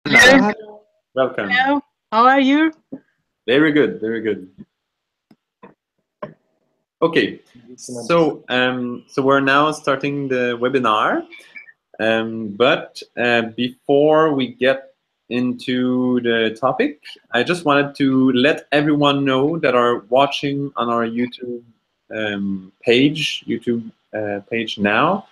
Hello. Welcome. Hello. How are you? Very good, very good. Okay, so we're now starting the webinar, but before we get into the topic, I just wanted to let everyone know that are watching on our YouTube page now,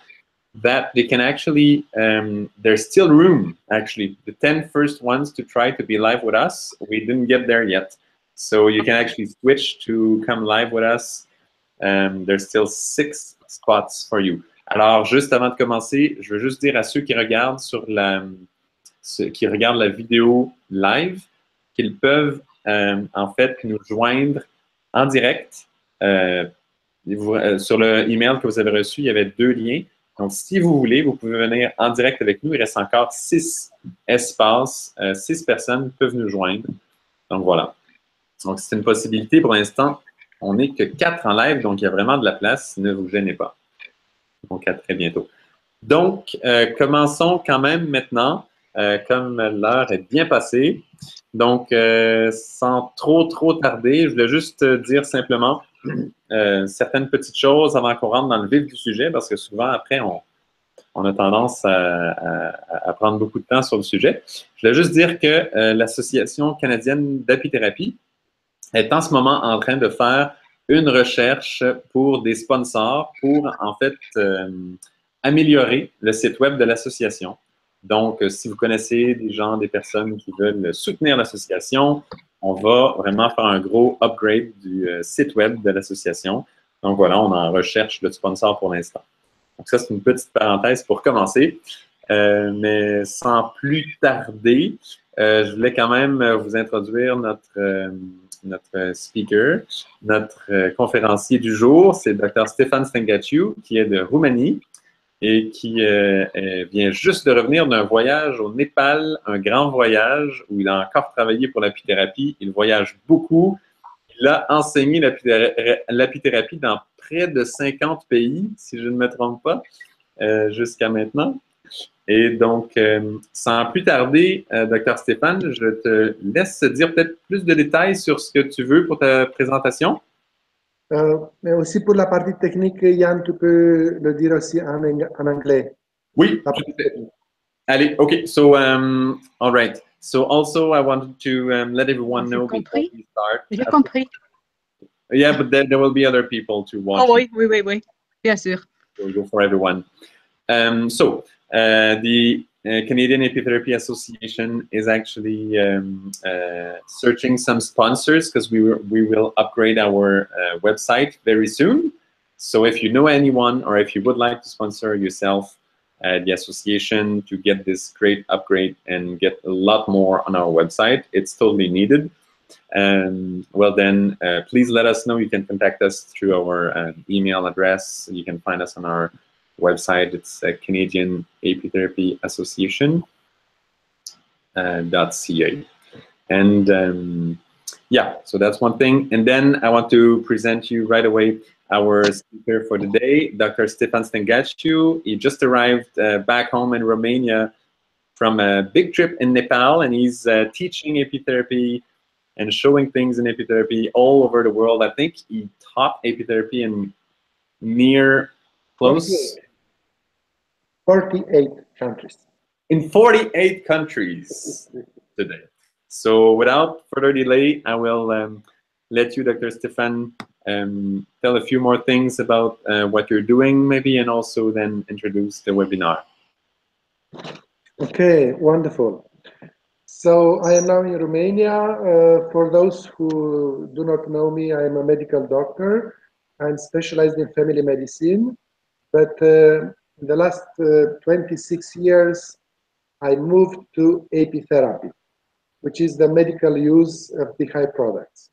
that they can actually, there's still room, actually, the 10 first ones to try to be live with us. We didn't get there yet. So you can actually switch to come live with us. There's still 6 spots for you. Alors, juste avant de commencer, je veux juste dire à ceux qui regardent qui regardent la vidéo live qu'ils peuvent, en fait, nous joindre en direct. Sur le email que vous avez reçu, il y avait 2 liens. Donc, si vous voulez, vous pouvez venir en direct avec nous. Il reste encore 6 espaces. 6 personnes peuvent nous joindre. Donc, voilà. Donc, c'est une possibilité. Pour l'instant, on n'est que 4 en live, donc il y a vraiment de la place. Ne vous gênez pas. Donc, à très bientôt. Donc, commençons quand même maintenant, comme l'heure est bien passée. Donc, sans trop tarder, je voulais juste dire simplement certaines petites choses avant qu'on rentre dans le vif du sujet, parce que souvent, après, on a tendance à prendre beaucoup de temps sur le sujet. Je voulais juste dire que l'Association canadienne d'apithérapie est en ce moment en train de faire une recherche pour des sponsors pour, en fait, améliorer le site web de l'association. Donc, si vous connaissez des gens, des personnes qui veulent soutenir l'association, on va vraiment faire un gros upgrade du site web de l'association. Donc, voilà, on est en recherche de sponsor pour l'instant. Donc, ça, c'est une petite parenthèse pour commencer. Mais sans plus tarder, je voulais quand même vous introduire notre speaker, notre conférencier du jour. C'est Dr Stefan Stangaciu, qui est de Roumanie et qui vient juste de revenir d'un voyage au Népal, un grand voyage où il a encore travaillé pour l'apithérapie. Il voyage beaucoup. Il a enseigné l'apithérapie dans près de 50 pays, si je ne me trompe pas, jusqu'à maintenant. Et donc, sans plus tarder, Dr Stéphane, je te laisse dire peut-être plus de détails sur ce que tu veux pour ta présentation. Mais aussi pour la partie technique, Yann, tu peux le dire aussi en anglais. Oui, tout à fait. Allez, OK. So, all right. So, also, I wanted to let everyone know before we start. J'ai compris. Yeah, but there will be other people to watch. Oh oui. Bien sûr. We'll go for everyone. The Canadian Apitherapy Association is actually searching some sponsors because we will upgrade our website very soon. So if you know anyone or if you would like to sponsor yourself the association to get this great upgrade and get a lot more on our website, it's totally needed. Well then, please let us know. You can contact us through our email address. You can find us on our website. It's Canadian Apitherapy Association .ca. And yeah, so that's one thing. And then I want to present you right away our speaker for the day, Dr. Stefan Stangaciu. He just arrived back home in Romania from a big trip in Nepal, and he's teaching apitherapy and showing things in apitherapy all over the world. I think he taught apitherapy in close 48 countries. In 48 countries today. So without further delay, I will let you, Dr. Stefan, tell a few more things about what you're doing maybe, and also then introduce the webinar. Okay, wonderful. So I am now in Romania. For those who do not know me, I am a medical doctor. I'm specialized in family medicine, but in the last 26 years, I moved to apitherapy, which is the medical use of the high products.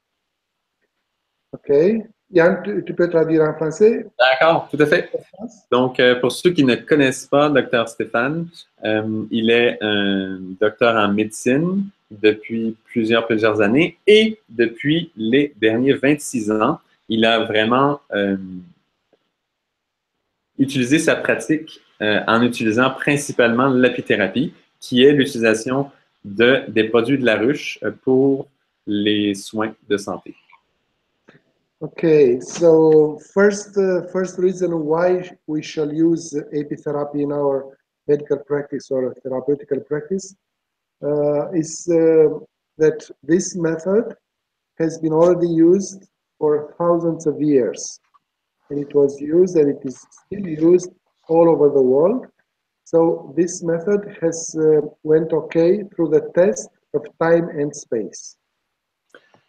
Okay. Yann, tu peux traduire en français? D'accord, tout à fait. Donc, pour ceux qui ne connaissent pas Dr Stéphane, il est un docteur en médecine depuis plusieurs années, et depuis les derniers 26 ans, il a vraiment utilisé sa pratique en utilisant principalement l'apithérapie, qui est l'utilisation des produits de la ruche pour les soins de santé? Okay, so first reason why we shall use apitherapy in our medical practice or therapeutical practice is that this method has been already used for thousands of years. And it was used and it is still used all over the world. So this method has went okay through the test of time and space.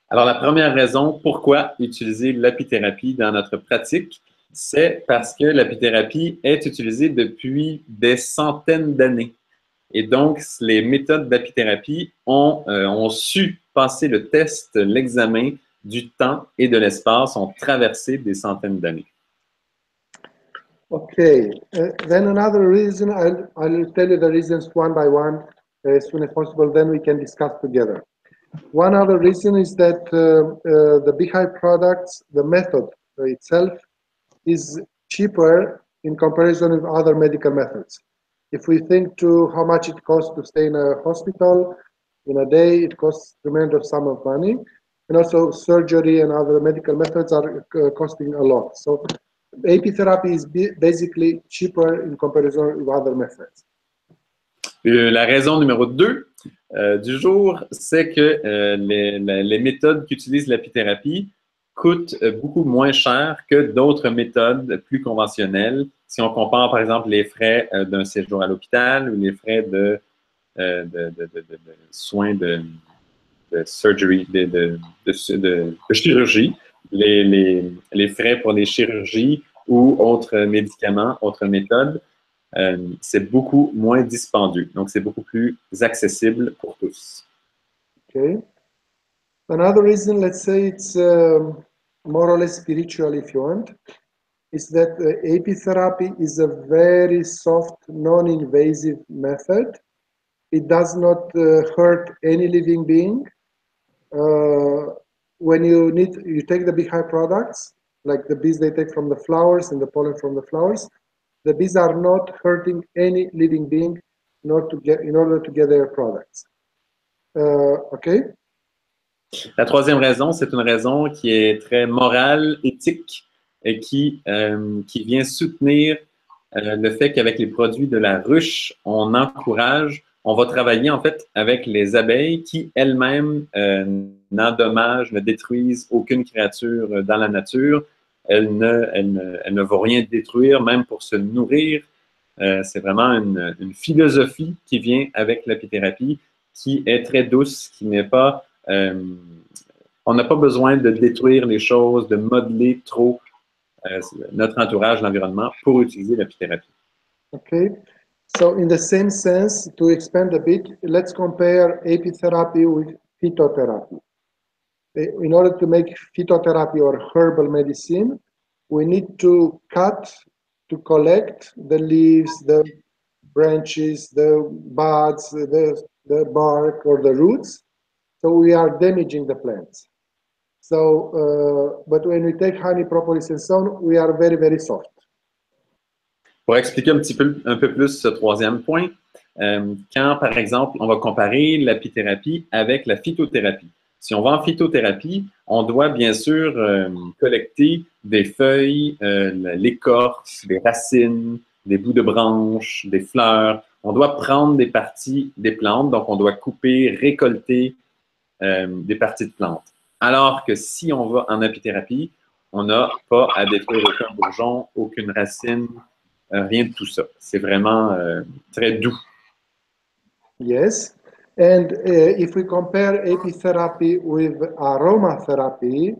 Alors, la première raison pourquoi utiliser l'apithérapie dans notre pratique, c'est parce que l'apithérapie est utilisée depuis des centaines d'années. Et donc, les méthodes d'apithérapie ont su passer le test, l'examen du temps et de l'espace, ont traversé des centaines d'années. Okay, then another reason, I'll tell you the reasons one by one as soon as possible, then we can discuss together. One other reason is that the Beehive products, the method itself is cheaper in comparison with other medical methods. If we think to how much it costs to stay in a hospital in a day, it costs tremendous sum of money. And also surgery and other medical methods are costing a lot. So apitherapy is basically cheaper in comparison with other methods. La raison numéro 2 du jour, c'est que les méthodes qu'utilise l'apithérapie coûtent beaucoup moins cher que d'autres méthodes plus conventionnelles. Si on compare, par exemple, les frais d'un séjour à l'hôpital ou les frais de soins de surgery, de chirurgie, les frais pour les chirurgies ou autres médicaments, autres méthodes, c'est beaucoup moins dispendieux. Donc, c'est beaucoup plus accessible pour tous. Okay. Another reason, let's say it's more or less spiritual if you want, is that apitherapy is a very soft, non-invasive method. It does not hurt any living being. When you take the Beehive products, like the bees they take from the flowers and the pollen from the flowers, the bees are not hurting any living being in order to get their products. Okay? La troisième raison, c'est une raison qui est très morale, éthique, et qui vient soutenir le fait qu'avec les produits de la ruche, on va travailler en fait avec les abeilles qui elles-mêmes n'endommagent, ne détruisent aucune créature dans la nature. Elles ne vont rien détruire, même pour se nourrir. C'est vraiment une philosophie qui vient avec l'apithérapie, qui est très douce, qui n'est pas... on n'a pas besoin de détruire les choses, de modeler trop notre entourage, l'environnement, pour utiliser l'apithérapie. Okay. So in the same sense, to expand a bit, let's compare apitherapy with phytotherapy. In order to make phytotherapy or herbal medicine, we need to collect the leaves, the branches, the buds, the bark or the roots. So we are damaging the plants. So, but when we take honey, propolis, and so on, we are very, very soft. Pour expliquer un peu plus ce troisième point, quand, par exemple, on va comparer l'apithérapie avec la phytothérapie. Si on va en phytothérapie, on doit bien sûr collecter des feuilles, l'écorce, des racines, des bouts de branches, des fleurs. On doit prendre des parties des plantes, donc on doit couper, récolter des parties de plantes. Alors que si on va en apithérapie, on n'a pas à détruire aucun bourgeon, aucune racine, rien de tout ça. C'est vraiment très doux. Yes. And if we compare apitherapy with aromatherapy,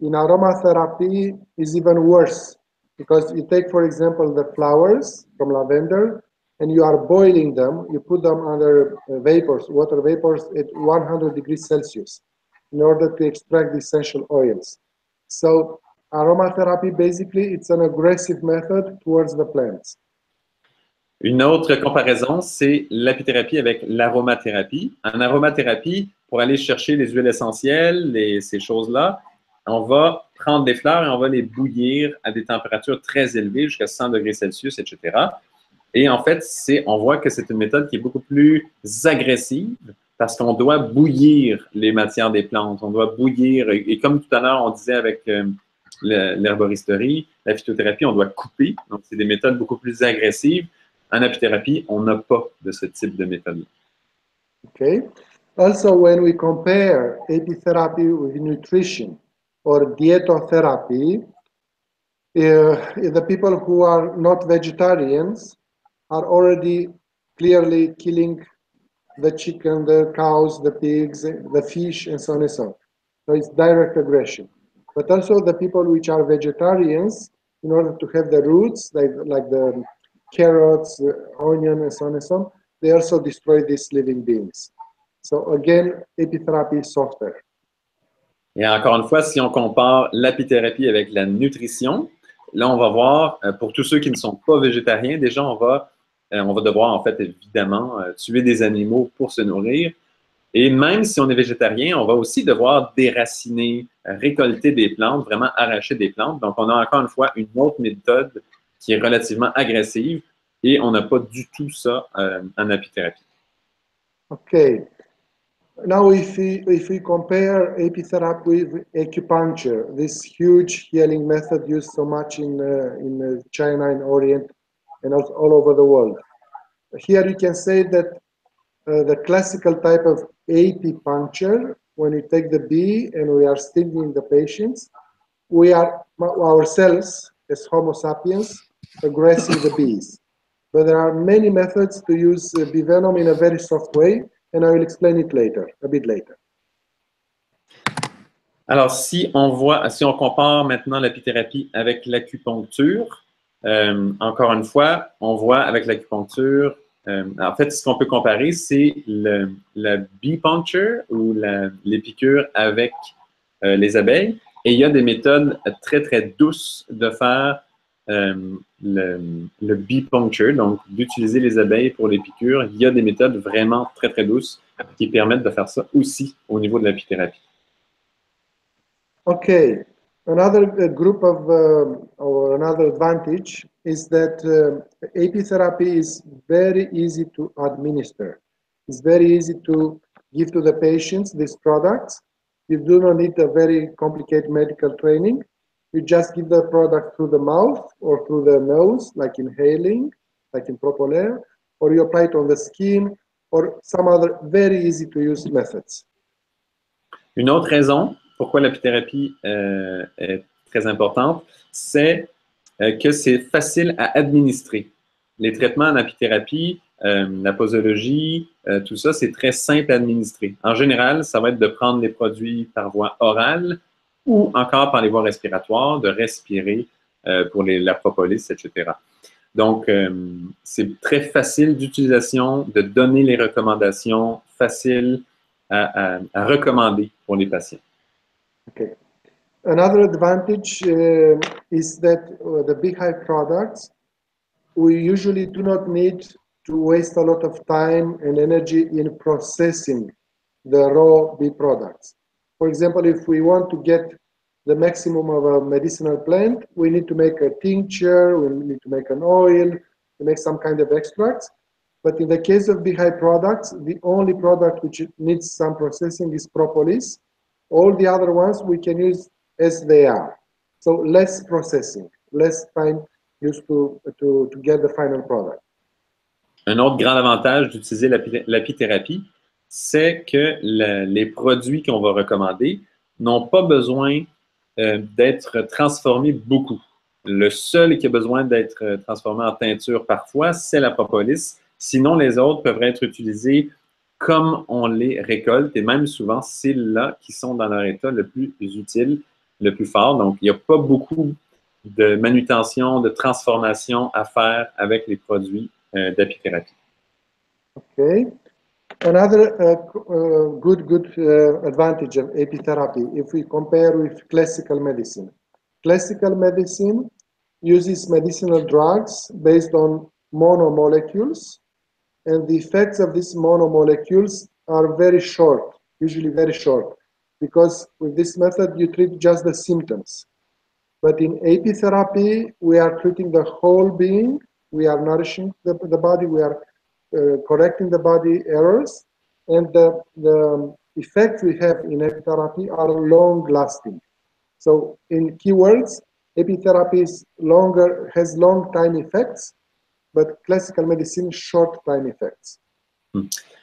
in aromatherapy is even worse because you take, for example, the flowers from lavender and you are boiling them, you put them under water vapors at 100 degrees Celsius in order to extract the essential oils. So aromatherapy, basically, it's an aggressive method towards the plants. Une autre comparaison, c'est l'apithérapie avec l'aromathérapie. En aromathérapie, pour aller chercher les huiles essentielles, ces choses-là, on va prendre des fleurs et on va les bouillir à des températures très élevées, jusqu'à 100 degrés Celsius, etc. Et en fait, on voit que c'est une méthode qui est beaucoup plus agressive parce qu'on doit bouillir les matières des plantes. On doit bouillir, et comme tout à l'heure, on disait avec l'herboristerie, la phytothérapie, on doit couper. Donc, c'est des méthodes beaucoup plus agressives. En apithérapie, on n'a pas de ce type de méthode. Okay. Also, when we compare apitherapy with nutrition or dietotherapy, the people who are not vegetarians are already clearly killing the chicken, the cows, the pigs, the fish, and so on and so on. So it's direct aggression. But also the people which are vegetarians, in order to have the roots, like the carrots, the onion, and so on and so on, they also destroy these living beings. So again, apitherapy is softer. Et encore une fois, si on compare l'apithérapie avec la nutrition, là, on va voir, pour tous ceux qui ne sont pas végétariens, déjà, on va devoir, en fait, évidemment, tuer des animaux pour se nourrir. Et même si on est végétarien, on va aussi devoir déraciner, récolter des plantes, vraiment arracher des plantes. Donc, on a encore une fois une autre méthode qui est relativement agressive et on n'a pas du tout ça en apithérapie. Okay. Now, if we compare apitherapy with acupuncture, this huge healing method used so much in China and Orient and also all over the world, here you can say that the classical type of apipuncture, when we take the bee and we are stinging the patients, we are ourselves as Homo sapiens aggressing the bees. But there are many methods to use bee venom in a very soft way, and I will explain it later, a bit later. Alors, si on compare maintenant l'apithérapie avec l'acupuncture, encore une fois, on voit avec l'acupuncture, en fait, ce qu'on peut comparer, c'est la bee puncture ou les piqûres avec les abeilles. Et il y a des méthodes très, très douces de faire le bee puncture, donc d'utiliser les abeilles pour les piqûres. Il y a des méthodes vraiment très, très douces qui permettent de faire ça aussi au niveau de l'apithérapie. Okay, another group of, or another advantage is that apitherapy is very easy to administer. It's very easy to give to the patients these products. You do not need a very complicated medical training. You just give the product through the mouth or through the nose, like inhaling, like in Propolair, or you apply it on the skin, or some other very easy to use methods. Une autre raison pourquoi l'apithérapie est très importante, c'est que c'est facile à administrer. Les traitements en apithérapie, la posologie, tout ça, c'est très simple à administrer. En général, ça va être de prendre les produits par voie orale ou encore par les voies respiratoires, de respirer pour la propolis, etc. Donc, c'est très facile d'utilisation, de donner les recommandations faciles à recommander pour les patients. Okay. Another advantage is that the beehive products, we usually do not need to waste a lot of time and energy in processing the raw bee products. For example, if we want to get the maximum of a medicinal plant, we need to make a tincture, we need to make an oil, to make some kind of extracts. But in the case of beehive products, the only product which needs some processing is propolis. All the other ones we can use as they are. So less processing, less time used to get the final product. Un autre grand avantage d'utiliser l'apithérapie, c'est que les produits qu'on va recommander n'ont pas besoin d'être transformés beaucoup. Le seul qui a besoin d'être transformé en teinture parfois, c'est la propolis. Sinon, les autres peuvent être utilisés comme on les récolte, et même souvent, c'est là qui sont dans leur état le plus utile, le plus fort. Donc, il n'y a pas beaucoup de manutention, de transformation à faire avec les produits d'apithérapie. Okay. Another good advantage of apitherapy, if we compare with classical medicine. Classical medicine uses medicinal drugs based on monomolecules, and the effects of these monomolecules are very short, usually very short, because with this method you treat just the symptoms. But in apitherapy, we are treating the whole being, we are nourishing the body, we are correcting the body errors, and the effects we have in apitherapy are long-lasting. So in keywords, apitherapy has long time effects, but classical medicine short time effects.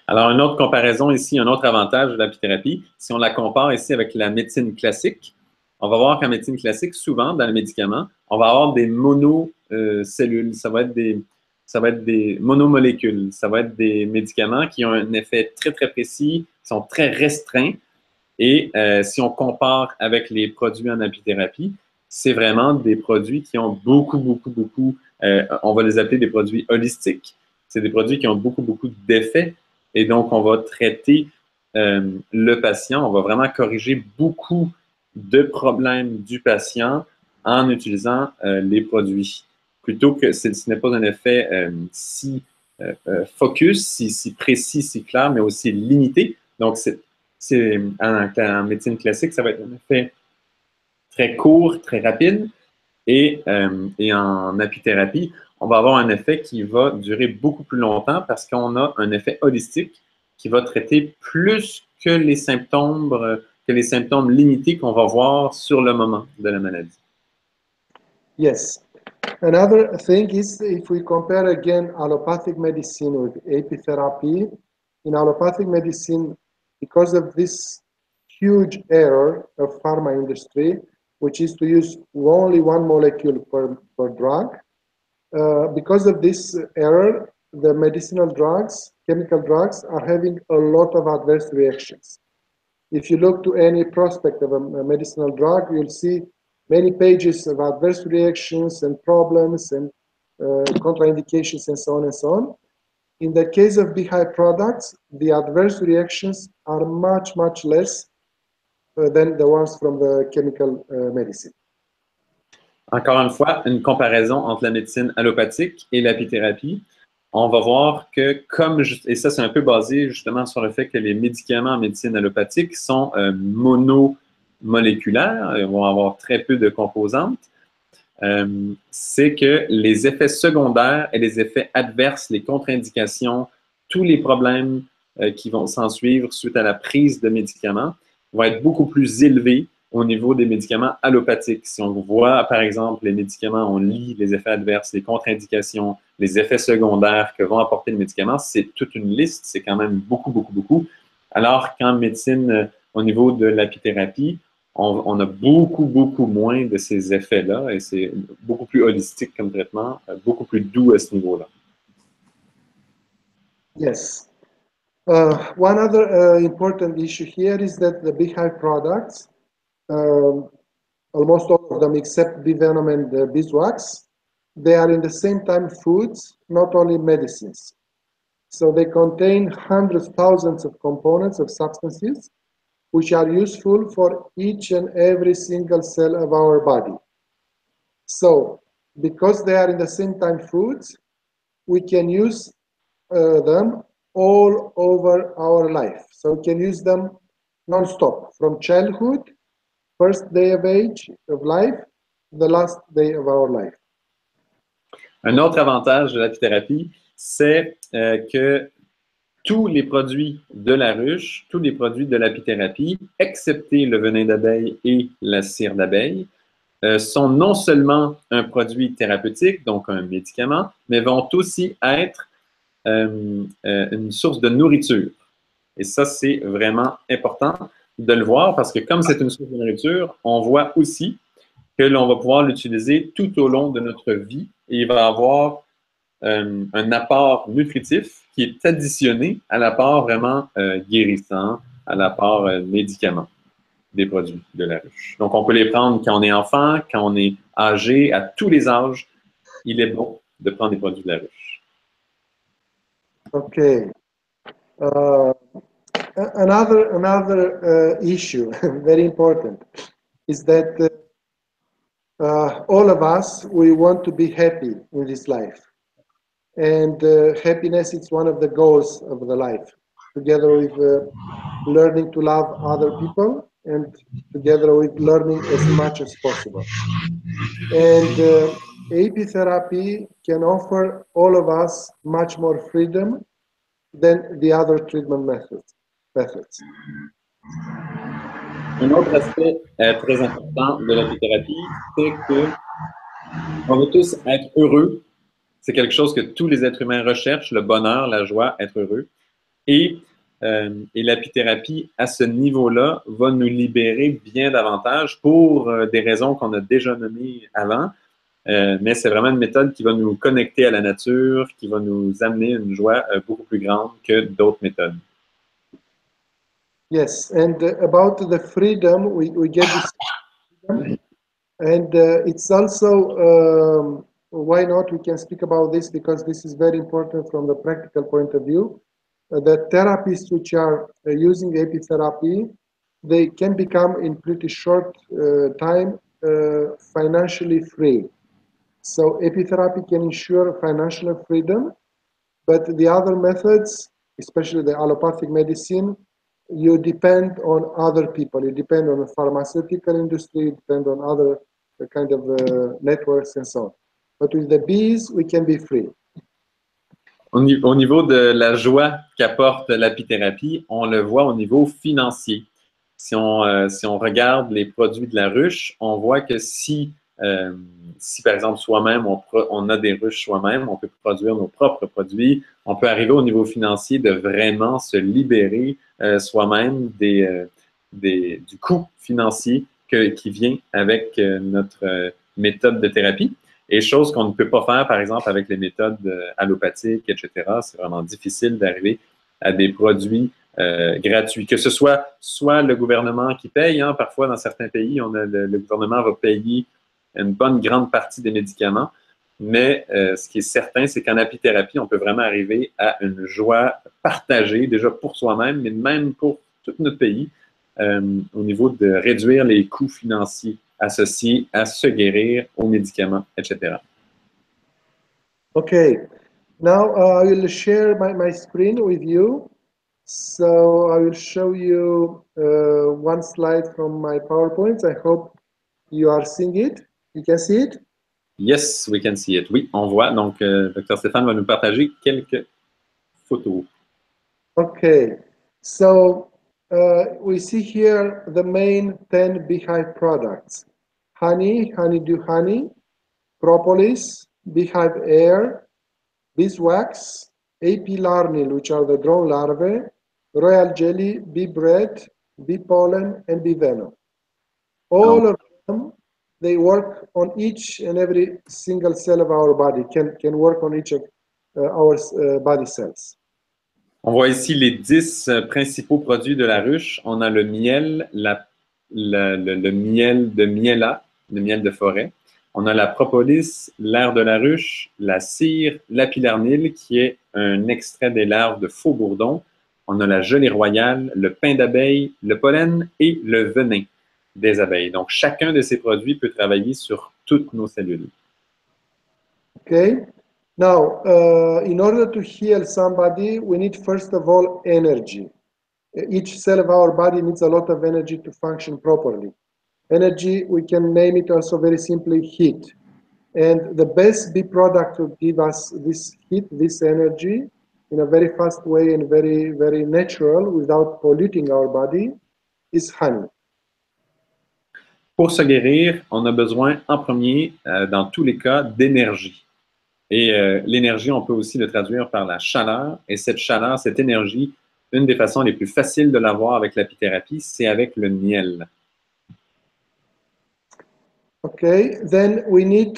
Alors, une autre comparaison ici, un autre avantage de l'apithérapie, si on la compare ici avec la médecine classique, on va voir qu'en médecine classique, souvent, dans les médicaments, on va avoir des monocellules, ça va être des monomolécules, ça va être des médicaments qui ont un effet très, très précis, qui sont très restreints. Et si on compare avec les produits en apithérapie, c'est vraiment des produits qui ont beaucoup, on va les appeler des produits holistiques. C'est des produits qui ont beaucoup d'effets. Et donc, on va traiter le patient, on va vraiment corriger beaucoup de problèmes du patient en utilisant les produits. Plutôt que ce n'est pas un effet si focus, si précis, si clair, mais aussi limité. Donc, en médecine classique, ça va être un effet très court, très rapide. Et en apithérapie, on va avoir un effet qui va durer beaucoup plus longtemps parce qu'on a un effet holistique qui va traiter plus que les symptômes limités qu'on va voir sur le moment de la maladie. Yes. Another thing is if we compare again allopathic medicine with apitherapy, in allopathic medicine, because of this huge error of pharma industry, which is to use only one molecule per drug, because of this error, the medicinal drugs, chemical drugs, are having a lot of adverse reactions. If you look to any prospect of a medicinal drug, you'll see many pages of adverse reactions and problems and contraindications and so on and so on. In the case of BHI products, the adverse reactions are much less than the ones from the chemical medicine. Encore une fois, une comparaison entre la médecine allopathique et l'apithérapie. On va voir que, et ça c'est un peu basé justement sur le fait que les médicaments en médecine allopathique sont monomoléculaires, ils vont avoir très peu de composantes, c'est que les effets secondaires et les effets adverses, les contre-indications, tous les problèmes qui vont s'en suivre suite à la prise de médicaments vont être beaucoup plus élevés au niveau des médicaments allopathiques. Si on voit, par exemple, les médicaments, on lit les effets adverses, les contre-indications, les effets secondaires que vont apporter les médicaments, c'est toute une liste, c'est quand même beaucoup. Alors qu'en médecine, au niveau de l'apithérapie, on a beaucoup moins de ces effets-là et c'est beaucoup plus holistique comme traitement, beaucoup plus doux à ce niveau-là. Yes. One other important issue here is that the BHI products, almost all of them except Bivenom and beeswax, they are in the same time foods, not only medicines. So they contain hundreds, thousands of components of substances which are useful for each and every single cell of our body. So because they are in the same time foods, we can use them all over our life. So we can use them non-stop, from childhood, first day of age of life, the last day of our life. Un autre avantage de l'apithérapie, c'est que tous les produits de la ruche, tous les produits de l'apithérapie, excepté le venin d'abeille et la cire d'abeille, sont non seulement un produit thérapeutique, donc un médicament, mais vont aussi être une source de nourriture. Et ça, c'est vraiment important de le voir parce que comme c'est une source de nourriture, on voit aussi que l'on va pouvoir l'utiliser tout au long de notre vie et il va avoir un apport nutritif qui est additionné à l'apport vraiment guérissant, à l'apport médicament des produits de la ruche. Donc, on peut les prendre quand on est enfant, quand on est âgé, à tous les âges. Il est bon de prendre des produits de la ruche. Okay. Another issue, very important, is that all of us, we want to be happy in this life. And happiness is one of the goals of the life, together with learning to love other people and together with learning as much as possible. And apitherapy can offer all of us much more freedom than the other treatment methods. Un autre aspect très important de l'apithérapie, c'est que on veut tous être heureux. C'est quelque chose que tous les êtres humains recherchent, le bonheur, la joie, être heureux. Et l'apithérapie, à ce niveau-là, va nous libérer bien davantage pour des raisons qu'on a déjà nommées avant. Mais c'est vraiment une méthode qui va nous connecter à la nature, qui va nous amener une joie beaucoup plus grande que d'autres méthodes. Yes, and about the freedom, we get this freedom. And it's also, why not, we can speak about this because this is very important from the practical point of view. The therapists which are using apitherapy, they can become in pretty short time financially free. So apitherapy can ensure financial freedom, but the other methods, especially the allopathic medicine, you depend on other people. You depend on the pharmaceutical industry, you depend on other kind of networks and so on. But with the bees, we can be free. Au niveau de la joie qu'apporte l'apithérapie, on le voit au niveau financier. Si on regarde les produits de la ruche, on voit que si par exemple, soi-même, on a des ruches soi-même, on peut produire nos propres produits, on peut arriver au niveau financier de vraiment se libérer soi-même du coût financier qui vient avec notre méthode de thérapie. Et chose qu'on ne peut pas faire, par exemple, avec les méthodes allopathiques, etc. C'est vraiment difficile d'arriver à des produits gratuits. Que ce soit le gouvernement qui paye, hein, parfois dans certains pays, le gouvernement va payer une bonne grande partie des médicaments, mais ce qui est certain, c'est qu'en apithérapie, on peut vraiment arriver à une joie partagée, déjà pour soi-même, mais même pour tout notre pays, au niveau de réduire les coûts financiers associés à se guérir aux médicaments, etc. Okay, now I will share my screen with you. So I will show you one slide from my PowerPoint. I hope you are seeing it. You can see it? Yes, we can see it. Oui, on voit. Donc, Dr Stéphane va nous partager quelques photos. Okay, so we see here the main 10 beehive products. Honey, honeydew honey, propolis, beehive air, beeswax, apilarnil, which are the drone larvae, royal jelly, bee bread, bee pollen, and bee venom. All of them, they work on each and every single cell of our body, can work on each of our body cells. On voit ici les 10 principaux produits de la ruche. On a le miel, le miel de miela, le miel de forêt. On a la propolis, l'air de la ruche, la cire, l'apilarnil, qui est un extrait des larves de faux bourdon. On a la gelée royale, le pain d'abeille, le pollen et le venin des abeilles. Donc, chacun de ces produits peut travailler sur toutes nos cellules. Okay. Now, in order to heal somebody, we need first of all energy. Each cell of our body needs a lot of energy to function properly. Energy, we can name it also very simply heat. And the best bee product to give us this heat, this energy, in a very fast way and very, very natural, without polluting our body, is honey. Pour se guérir, on a besoin en premier, dans tous les cas, d'énergie. Et l'énergie, on peut aussi le traduire par la chaleur. Et cette chaleur, cette énergie, une des façons les plus faciles de l'avoir avec l'apithérapie, c'est avec le miel. Okay, then we need,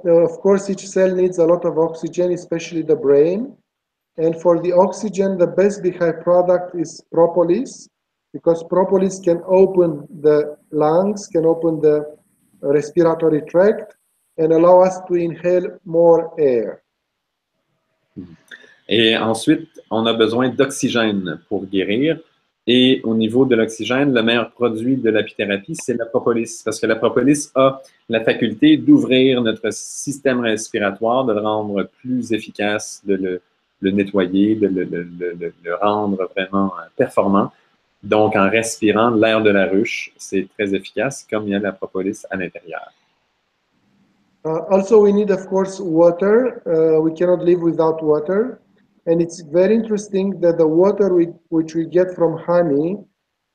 of course, each cell needs a lot of oxygen, especially the brain. And for the oxygen, the best beehive product is propolis, because propolis can open the lungs, can open the respiratory tract, and allow us to inhale more air. Et ensuite, on a besoin d'oxygène pour guérir. Et au niveau de l'oxygène, le meilleur produit de l'apithérapie, c'est la propolis, parce que la propolis a la faculté d'ouvrir notre système respiratoire, de le rendre plus efficace, de le nettoyer, de le rendre vraiment performant. Donc, en respirant l'air de la ruche, c'est très efficace, comme il y a la propolis à l'intérieur. Also, we need, of course, water. We cannot live without water. And it's very interesting that the water which we get from honey,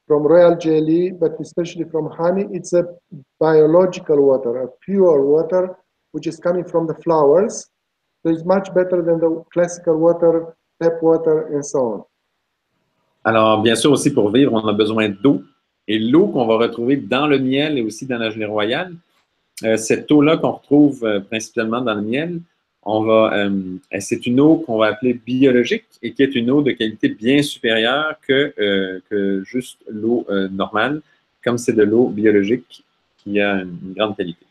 from royal jelly, but especially from honey, it's a biological water, a pure water, which is coming from the flowers. So it's much better than the classical water, tap water, and so on. Alors, bien sûr, aussi pour vivre, on a besoin d'eau. Et l'eau qu'on va retrouver dans le miel et aussi dans la gelée royale, cette eau-là qu'on retrouve principalement dans le miel, c'est une eau qu'on va appeler biologique et qui est une eau de qualité bien supérieure que juste l'eau normale, comme c'est de l'eau biologique qui a une grande qualité.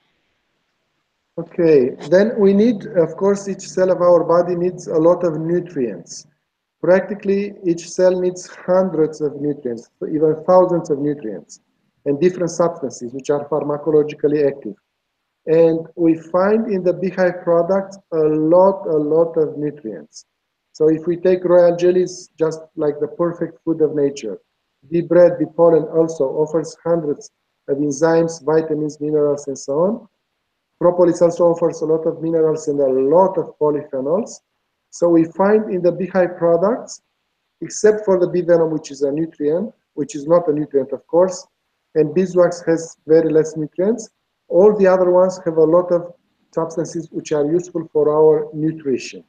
Okay, then we need, of course, each cell of our body needs a lot of nutrients. Practically, each cell needs hundreds of nutrients, even thousands of nutrients, and different substances which are pharmacologically active. And we find in the beehive products a lot of nutrients. So if we take royal jellies, just like the perfect food of nature, bee bread, bee pollen also offers hundreds of enzymes, vitamins, minerals, and so on. Propolis also offers a lot of minerals and a lot of polyphenols. So we find in the beehive products, except for the bee venom, which is a nutrient, which is not a nutrient, of course, and beeswax has very less nutrients. All the other ones have a lot of substances which are useful for our nutrition.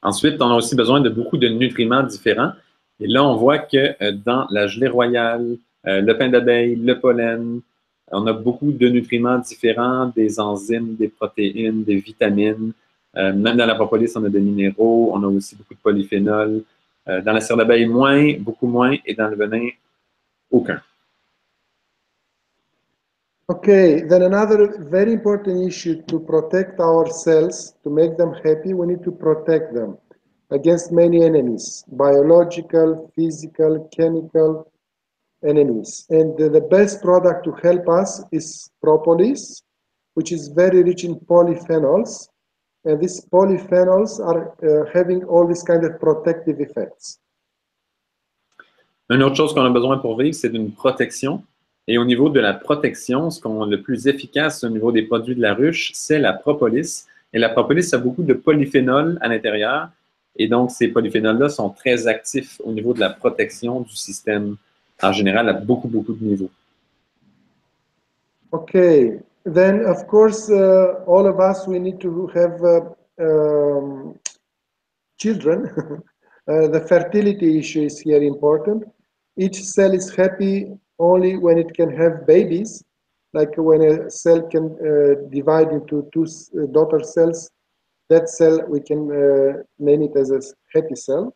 Ensuite, on a aussi besoin de beaucoup de nutriments différents. Et là, on voit que dans la gelée royale, le pain d'abeille, le pollen, on a beaucoup de nutriments différents, des enzymes, des protéines, des vitamines. Même dans la propolis, on a des minéraux, on a aussi beaucoup de polyphénols. Dans la cire d'abeille, moins, beaucoup moins, et dans le venin, aucun. Okay, then another very important issue to protect our cells, to make them happy, we need to protect them against many enemies, biological, physical, chemical enemies. And the best product to help us is propolis, which is very rich in polyphenols. And these polyphenols are having all these kind of protective effects. Une autre chose qu'on a besoin pour vivre, c'est d'une protection. Et au niveau de la protection, ce qu'on a le plus efficace au niveau des produits de la ruche, c'est la propolis. Et la propolis a beaucoup de polyphénols à l'intérieur. Et donc, ces polyphénols-là sont très actifs au niveau de la protection du système en général à beaucoup de niveaux. Okay, then of course, all of us, we need to have children. The fertility issue is here important. Each cell is happy only when it can have babies, like when a cell can divide into two daughter cells. That cell, we can name it as a happy cell.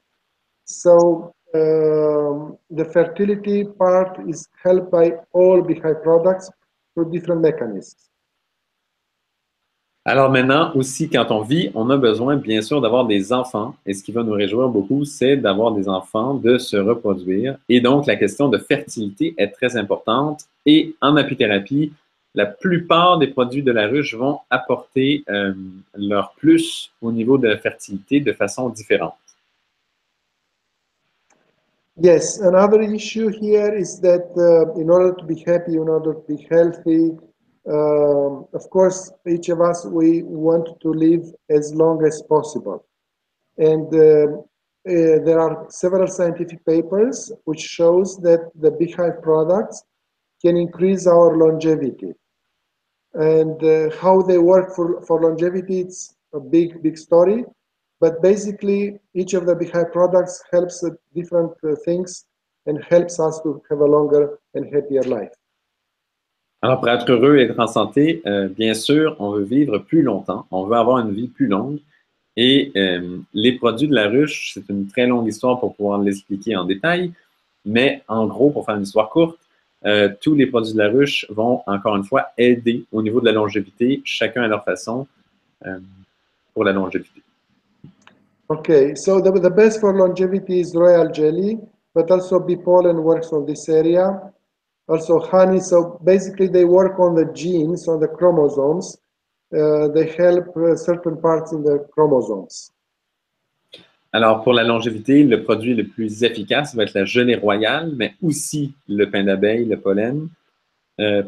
So the fertility part is helped by all beehive products through different mechanisms. Alors maintenant, aussi, quand on vit, on a besoin, bien sûr, d'avoir des enfants. Et ce qui va nous réjouir beaucoup, c'est d'avoir des enfants, de se reproduire. Et donc, la question de fertilité est très importante. Et en apithérapie, la plupart des produits de la ruche vont apporter leur plus au niveau de la fertilité de façon différente. Yes, another issue here is that in order to be happy, in order to be healthy, of course, each of us, we want to live as long as possible. And there are several scientific papers which shows that the beehive products can increase our longevity. And how they work for longevity, it's a big story. But basically, each of the beehive products helps different things and helps us to have a longer and happier life. Alors, pour être heureux et être en santé, bien sûr, on veut vivre plus longtemps, on veut avoir une vie plus longue. Et les produits de la ruche, c'est une très longue histoire pour pouvoir l'expliquer en détail. Mais en gros, pour faire une histoire courte, tous les produits de la ruche vont, encore une fois, aider au niveau de la longévité, chacun à leur façon, pour la longévité. Okay, so the best for longevity is royal jelly, but also bee pollen works on this area. Also honey, so basically they work on the genes, on the chromosomes. They help certain parts in the chromosomes. Alors, pour la longévité, le produit le plus efficace va être la gelée royale, mais aussi le pain d'abeille, le pollen,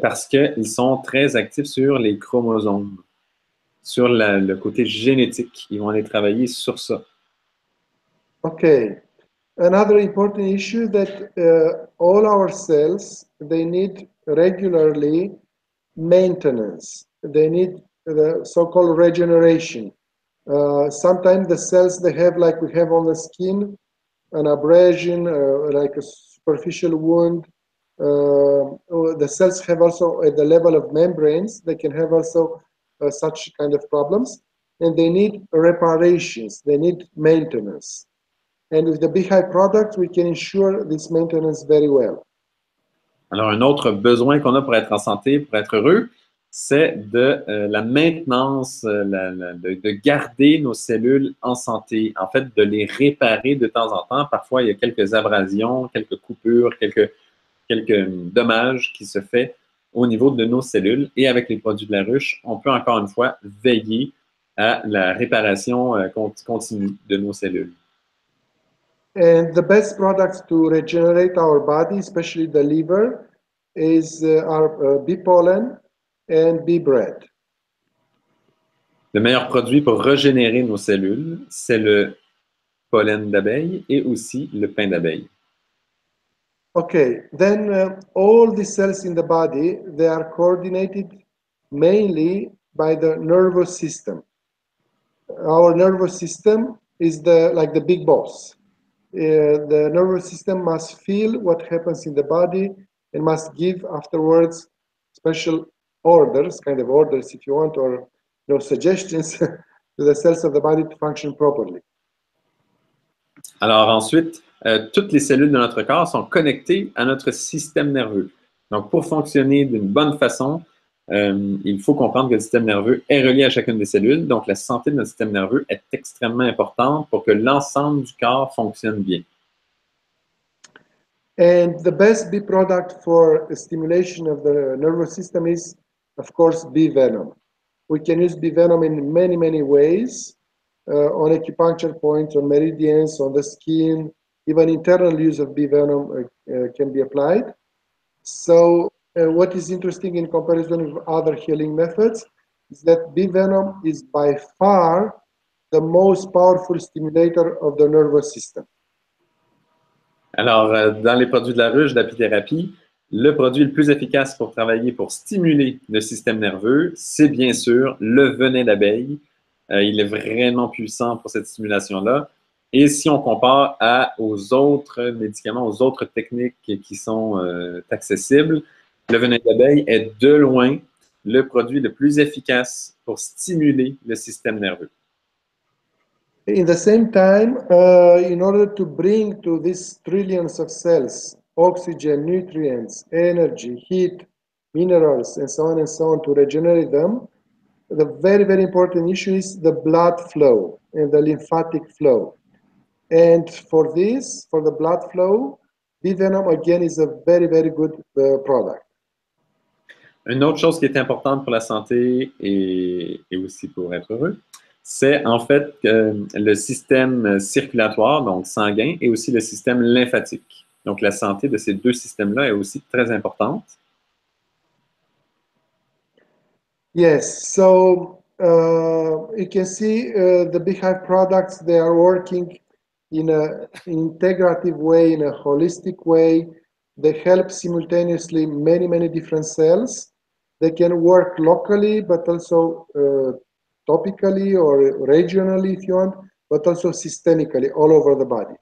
parce qu'ils sont très actifs sur les chromosomes, sur le côté génétique. Ils vont aller travailler sur ça. Okay. Another important issue that all our cells, they need regularly maintenance. They need the so-called regeneration. Sometimes the cells they have, like we have on the skin, an abrasion, like a superficial wound. The cells have also at the level of membranes, they can have also such kind of problems, and they need reparations, they need maintenance. And with the Beehive products, we can ensure this maintenance very well. Alors, un autre besoin qu'on a pour être en santé, pour être heureux, c'est de la maintenance, de garder nos cellules en santé, en fait, de les réparer de temps en temps. Parfois, il y a quelques abrasions, quelques coupures, quelques dommages qui se font au niveau de nos cellules. Et avec les produits de la ruche, on peut encore une fois veiller à la réparation continue de nos cellules. And the best products to regenerate our body, especially the liver, is our bee pollen and bee bread. Le meilleur produit pour régénérer nos cellules, c'est le pollen d'abeille et aussi le pain d'abeille. Okay, then all the cells in the body, they are coordinated mainly by the nervous system. Our nervous system is like the big boss. The nervous system must feel what happens in the body and must give afterwards special orders, kind of orders if you want, or suggestions to the cells of the body to function properly. Alors ensuite, toutes les cellules de notre corps sont connectées à notre système nerveux. Donc, pour fonctionner d'une bonne façon, il faut comprendre que le système nerveux est relié à chacune des cellules. Donc, la santé de notre système nerveux est extrêmement importante pour que l'ensemble du corps fonctionne bien. And the best bee product for stimulation of the nervous system is, of course, bee venom. We can use bee venom in many, many ways, on acupuncture points, on meridians, on the skin, even internal use of bee venom can be applied. So what is interesting in comparison with other healing methods is that bee venom is by far the most powerful stimulator of the nervous system. Alors, dans les produits de la ruche d'apithérapie, le produit le plus efficace pour travailler, pour stimuler le système nerveux, c'est bien sûr le venin d'abeille. Il est vraiment puissant pour cette stimulation-là. Et si on compare aux autres médicaments, aux autres techniques qui sont accessibles, le venin d'abeille est de loin le produit le plus efficace pour stimuler le système nerveux. In the same time, in order to bring to these trillions of cells oxygen, nutrients, energy, heat, minerals, and so on to regenerate them, the very, very important issue is the blood flow and the lymphatic flow. And for this, for the blood flow, bee venom again is a very, very good product. Une autre chose qui est importante pour la santé et aussi pour être heureux, c'est en fait le système circulatoire, donc sanguin, et aussi le système lymphatique. Donc, la santé de ces deux systèmes-là est aussi très importante. Yes, so you can see the Beehive products, they are working in an integrative way, in a holistic way. They help simultaneously many, many different cells. They can work locally, but also topically or regionally if you want, but also systemically all over the body.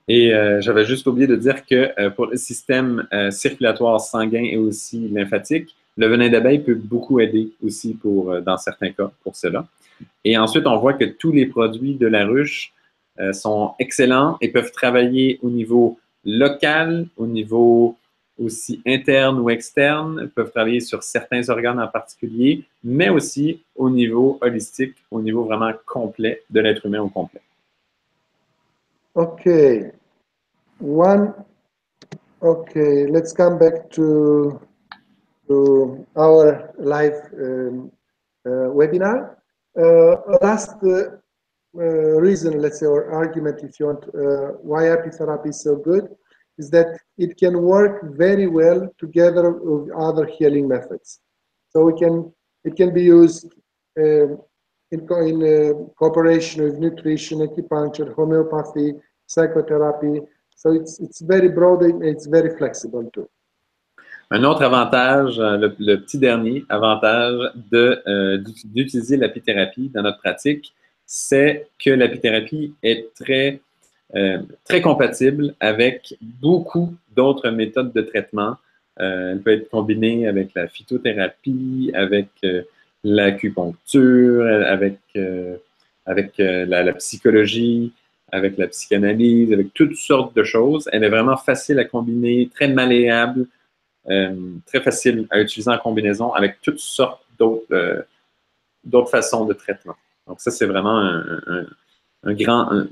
Et j'avais juste oublié de dire que pour le système circulatoire sanguin et aussi lymphatique, le venin d'abeille peut beaucoup aider aussi dans certains cas pour cela. Et ensuite, on voit que tous les produits de la ruche sont excellents et peuvent travailler au niveau local, au niveau aussi interne ou externe, peuvent travailler sur certains organes en particulier, mais aussi au niveau holistique, au niveau vraiment complet de l'être humain au complet. Okay. Let's come back to our live webinar. Last reason, let's say, or argument, if you want, why apitherapy is so good, is that it can work very well together with other healing methods. So it can be used in cooperation with nutrition, acupuncture, homeopathy, psychotherapy. So it's very broad and it's very flexible too. Un autre avantage, le petit dernier avantage d'utiliser l'apithérapie dans notre pratique, c'est que l'apithérapie est très compatible avec beaucoup d'autres méthodes de traitement. Elle peut être combinée avec la phytothérapie, avec l'acupuncture, avec la psychologie, avec la psychanalyse, avec toutes sortes de choses. Elle est vraiment facile à combiner, très malléable, très facile à utiliser en combinaison avec toutes sortes d'autres façons de traitement. Donc ça, c'est vraiment un grand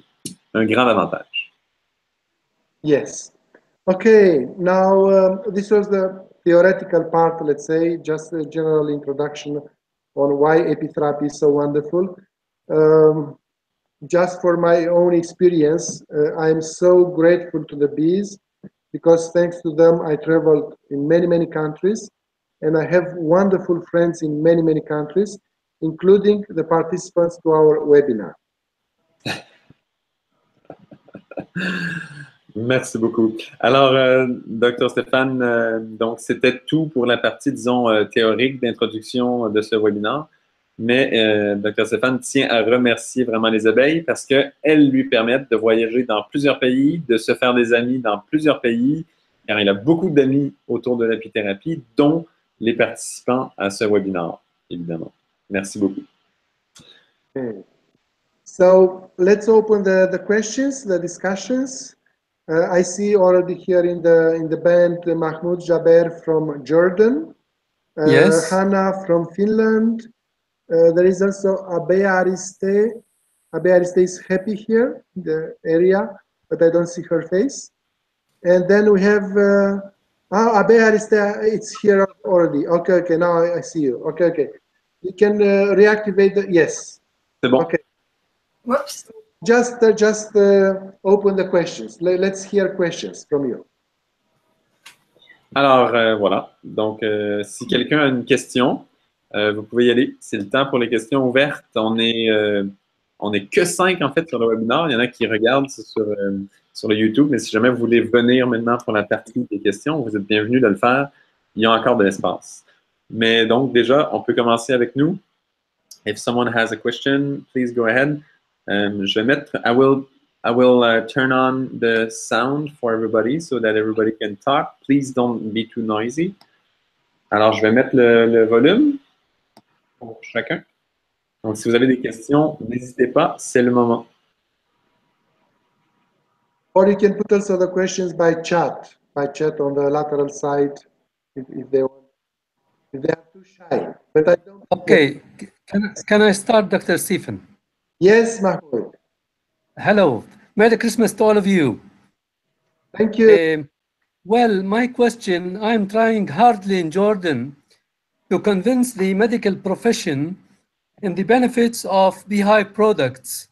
avantage. Yes. Okay, now this was the theoretical part, let's say, just a general introduction on why apitherapy is so wonderful. Just for my own experience, I'm so grateful to the bees because thanks to them, I traveled in many countries and I have wonderful friends in many countries, including the participants to our webinar. Merci beaucoup. Alors, Dr Stéphane, donc c'était tout pour la partie, disons, théorique d'introduction de ce webinaire. Mais Dr Stéphane tient à remercier vraiment les abeilles parce qu'elles lui permettent de voyager dans plusieurs pays, de se faire des amis dans plusieurs pays, car il a beaucoup d'amis autour de l'apithérapie, dont les participants à ce webinaire, évidemment. Merci beaucoup. Okay. So let's open the questions, the discussions. I see already here in the band Mahmoud Jaber from Jordan, Yes. Hannah from Finland. There is also Abea Ariste. Abea Ariste is happy here in the area, but I don't see her face. And then we have Abea Ariste. It's here already. Okay. Now I see you. Okay. You can reactivate the yes. C'est bon. Okay. Whoops. Just open the questions. Let's hear questions from you. Alors, voilà. Donc, si quelqu'un a une question, vous pouvez y aller. C'est le temps pour les questions ouvertes. On est que 5, en fait, sur le webinaire. Il y en a qui regardent sur le YouTube. Mais si jamais vous voulez venir maintenant pour la partie des questions, vous êtes bienvenus de le faire. Il y a encore de l'espace. Mais donc, déjà, on peut commencer avec nous. If someone has a question, please go ahead. Je vais mettre, I will turn on the sound for everybody so that everybody can talk. Please don't be too noisy. Alors, je vais mettre le volume pour chacun. Donc, si vous avez des questions, n'hésitez pas, c'est le moment. Or you can put also the questions by chat on the lateral side if they want. If they are too shy. But I don't. Okay. Can I start, Dr. Stefan? Yes, Mahmoud. Hello. Merry Christmas to all of you. Thank you. Well, my question, I'm trying hardly in Jordan to convince the medical profession in the benefits of beehive products.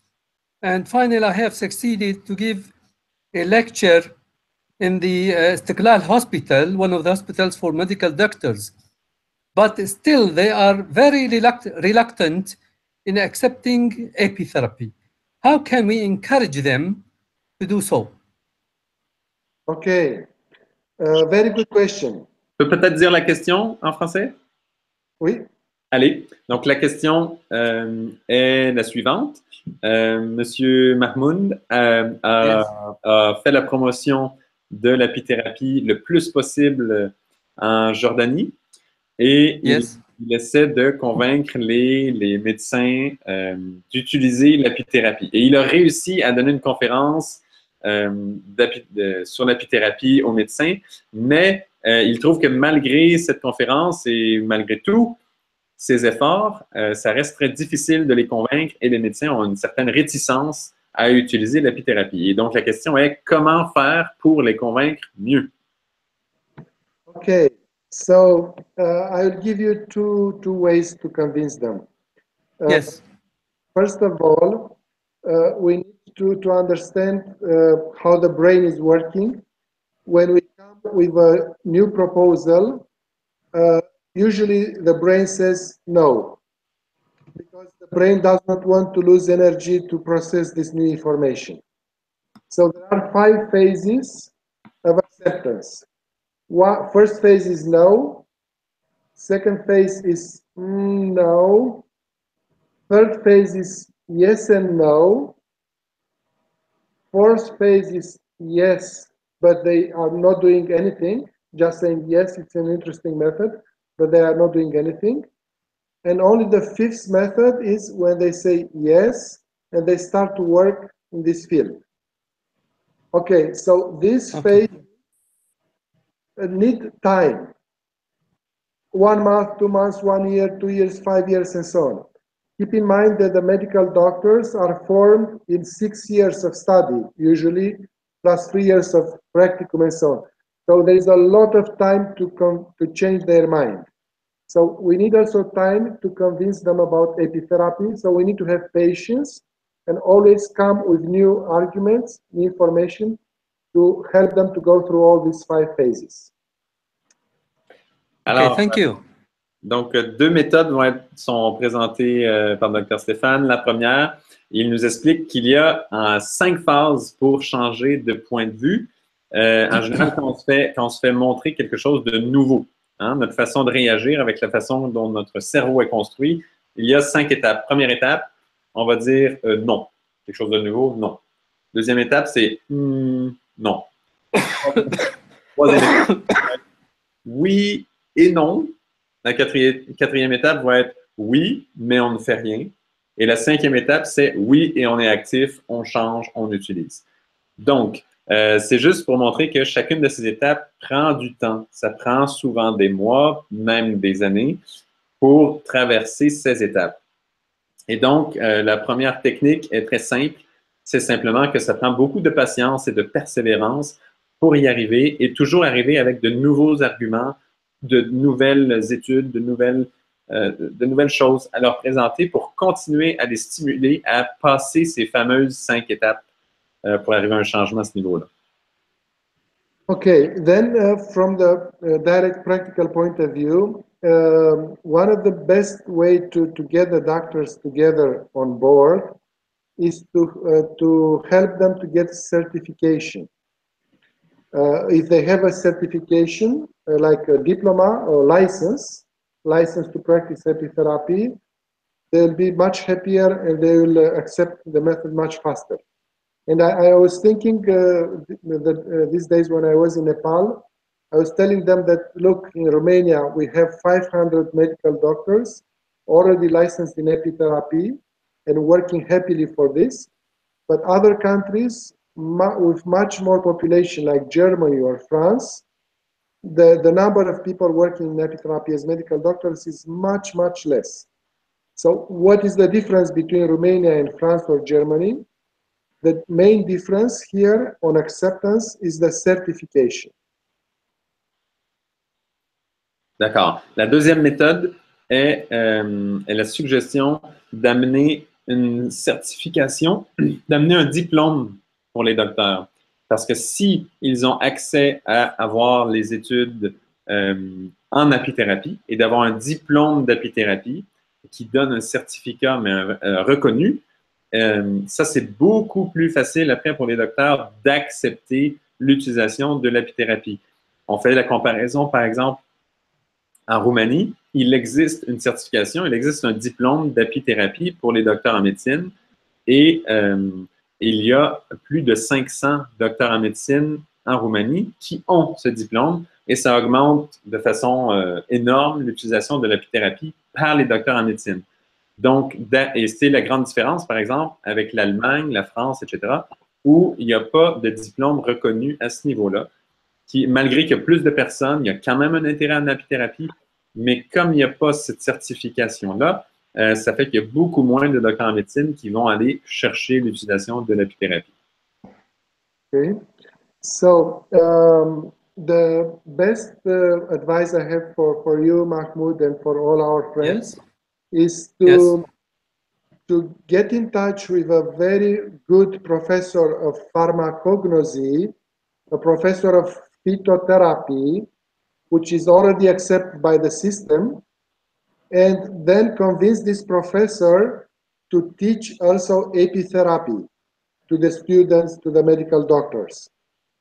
And finally, I have succeeded to give a lecture in the Istiqlal Hospital, one of the hospitals for medical doctors. But still, they are very reluctant in accepting apitherapy. How can we encourage them to do so? Okay. Very good question. Je peux peut-être dire la question en français? Oui. Allez, donc la question est la suivante. Monsieur Mahmoud a fait la promotion de l'apithérapie le plus possible en Jordanie et il essaie de convaincre les médecins d'utiliser l'apithérapie. Et il a réussi à donner une conférence sur l'apithérapie aux médecins, mais il trouve que malgré cette conférence et malgré tout, ces efforts, ça reste très difficile de les convaincre et les médecins ont une certaine réticence à utiliser l'apithérapie. Et donc, la question est comment faire pour les convaincre mieux? Okay, so I'll give you two ways to convince them. Yes. First of all, we need to understand how the brain is working. When we come with a new proposal, usually the brain says no. because the brain does not want to lose energy to process this new information. So there are 5 phases of acceptance. First phase is no. Second phase is no. Third phase is yes and no. Fourth phase is yes, but they are not doing anything, just saying yes, it's an interesting method, but they are not doing anything. And only the fifth method is when they say yes and they start to work in this field. Okay, so this phase need time. 1 month, 2 months, 1 year, 2 years, 5 years, and so on. Keep in mind that the medical doctors are formed in 6 years of study, usually, plus 3 years of practicum and so on. So there is a lot of time to change their mind. So we need also time to convince them about apitherapy. So we need to have patience and always come with new arguments, new information to help them to go through all these 5 phases. Alors, okay, thank you. Donc, 2 méthodes sont présentées par Dr Stéphane. La première, il nous explique qu'il y a 5 phases pour changer de point de vue. En général, quand on se fait montrer quelque chose de nouveau, hein, notre façon de réagir avec la façon dont notre cerveau est construit, il y a 5 étapes. Première étape, on va dire non. Quelque chose de nouveau, non. Deuxième étape, c'est non. Troisième étape, oui et non. La quatrième étape va être oui, mais on ne fait rien. Et la 5e étape, c'est oui et on est actif, on change, on utilise. Donc, c'est juste pour montrer que chacune de ces étapes prend du temps. Ça prend souvent des mois, même des années, pour traverser ces étapes. Et donc, la première technique est très simple. C'est simplement que ça prend beaucoup de patience et de persévérance pour y arriver et toujours arriver avec de nouveaux arguments, de nouvelles études, de nouvelles choses à leur présenter pour continuer à les stimuler à passer ces fameuses 5 étapes pour arriver à un changement à ce niveau-là. Okay, then from the direct practical point of view, one of the best way to get the doctors together on board is to help them to get certification. If they have a certification, like a diploma or license to practice apitherapy, they'll be much happier and they will accept the method much faster. And I was thinking these days when I was in Nepal, I was telling them that, look, in Romania, we have 500 medical doctors already licensed in apitherapy and working happily for this. But other countries with much more population, like Germany or France, the number of people working in apitherapy as medical doctors is much, much less. So what is the difference between Romania and France or Germany? The main difference here on acceptance is the certification. D'accord. La deuxième méthode est la suggestion d'amener une certification, d'amener un diplôme pour les docteurs. Parce que si ils ont accès à avoir les études en apithérapie et d'avoir un diplôme d'apithérapie qui donne un certificat mais reconnu, ça, c'est beaucoup plus facile après pour les docteurs d'accepter l'utilisation de l'apithérapie. On fait la comparaison, par exemple, en Roumanie, il existe une certification, il existe un diplôme d'apithérapie pour les docteurs en médecine et il y a plus de 500 docteurs en médecine en Roumanie qui ont ce diplôme et ça augmente de façon énorme l'utilisation de l'apithérapie par les docteurs en médecine. Donc, et c'est la grande différence, par exemple, avec l'Allemagne, la France, etc., où il n'y a pas de diplôme reconnu à ce niveau-là. Malgré qu'il y a plus de personnes, il y a quand même un intérêt en apithérapie, mais comme il n'y a pas cette certification-là, ça fait qu'il y a beaucoup moins de docteurs en médecine qui vont aller chercher l'utilisation de l'apithérapie. Okay. So, the best advice I have for you, Mahmoud, and for all our friends is to get in touch with a very good professor of pharmacognosy, a professor of phytotherapy, which is already accepted by the system, and then convince this professor to teach also apitherapy to the students, to the medical doctors.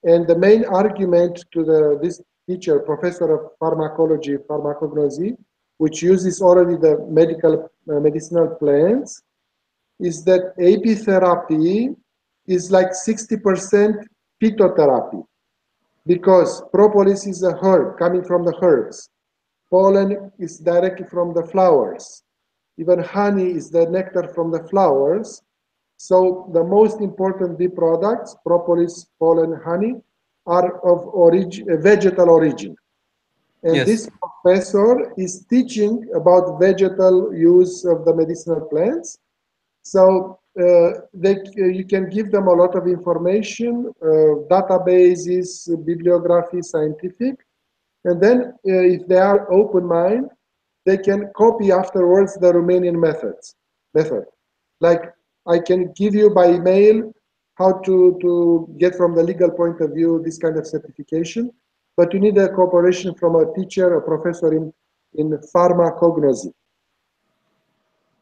And the main argument to this teacher, professor of pharmacology, pharmacognosy, which uses already the medicinal plants, is that apitherapy is like 60% phytotherapy, because propolis is a herb coming from the herbs. Pollen is directly from the flowers. Even honey is the nectar from the flowers. So the most important bee products, propolis, pollen, honey, are of vegetal origin. And Yes. this professor is teaching about vegetal use of the medicinal plants. So you can give them a lot of information, databases, bibliography, scientific, and then if they are open mind, they can copy afterwards the Romanian method. Like I can give you by email how to get from the legal point of view this kind of certification, but you need a cooperation from a teacher, a professor in pharmacognosy.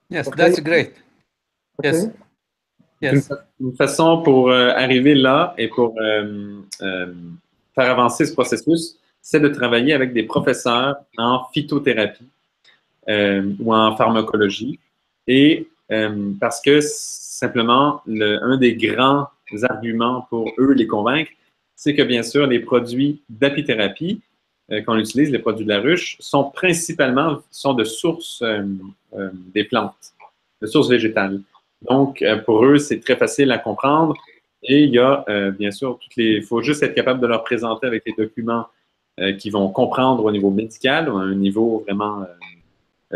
Yes, Okay? that's great. Yes. Okay. Yes. Une façon pour arriver là et pour faire avancer ce processus, c'est de travailler avec des professeurs en phytothérapie ou en pharmacologie. Et parce que simplement, un des grands arguments pour eux les convaincre, c'est que bien sûr, les produits d'apithérapie qu'on utilise, les produits de la ruche, sont principalement de sources des plantes, de sources végétales. Donc, pour eux, c'est très facile à comprendre. Et il y a, bien sûr, il faut juste être capable de leur présenter avec les documents qui vont comprendre au niveau médical ou à un niveau vraiment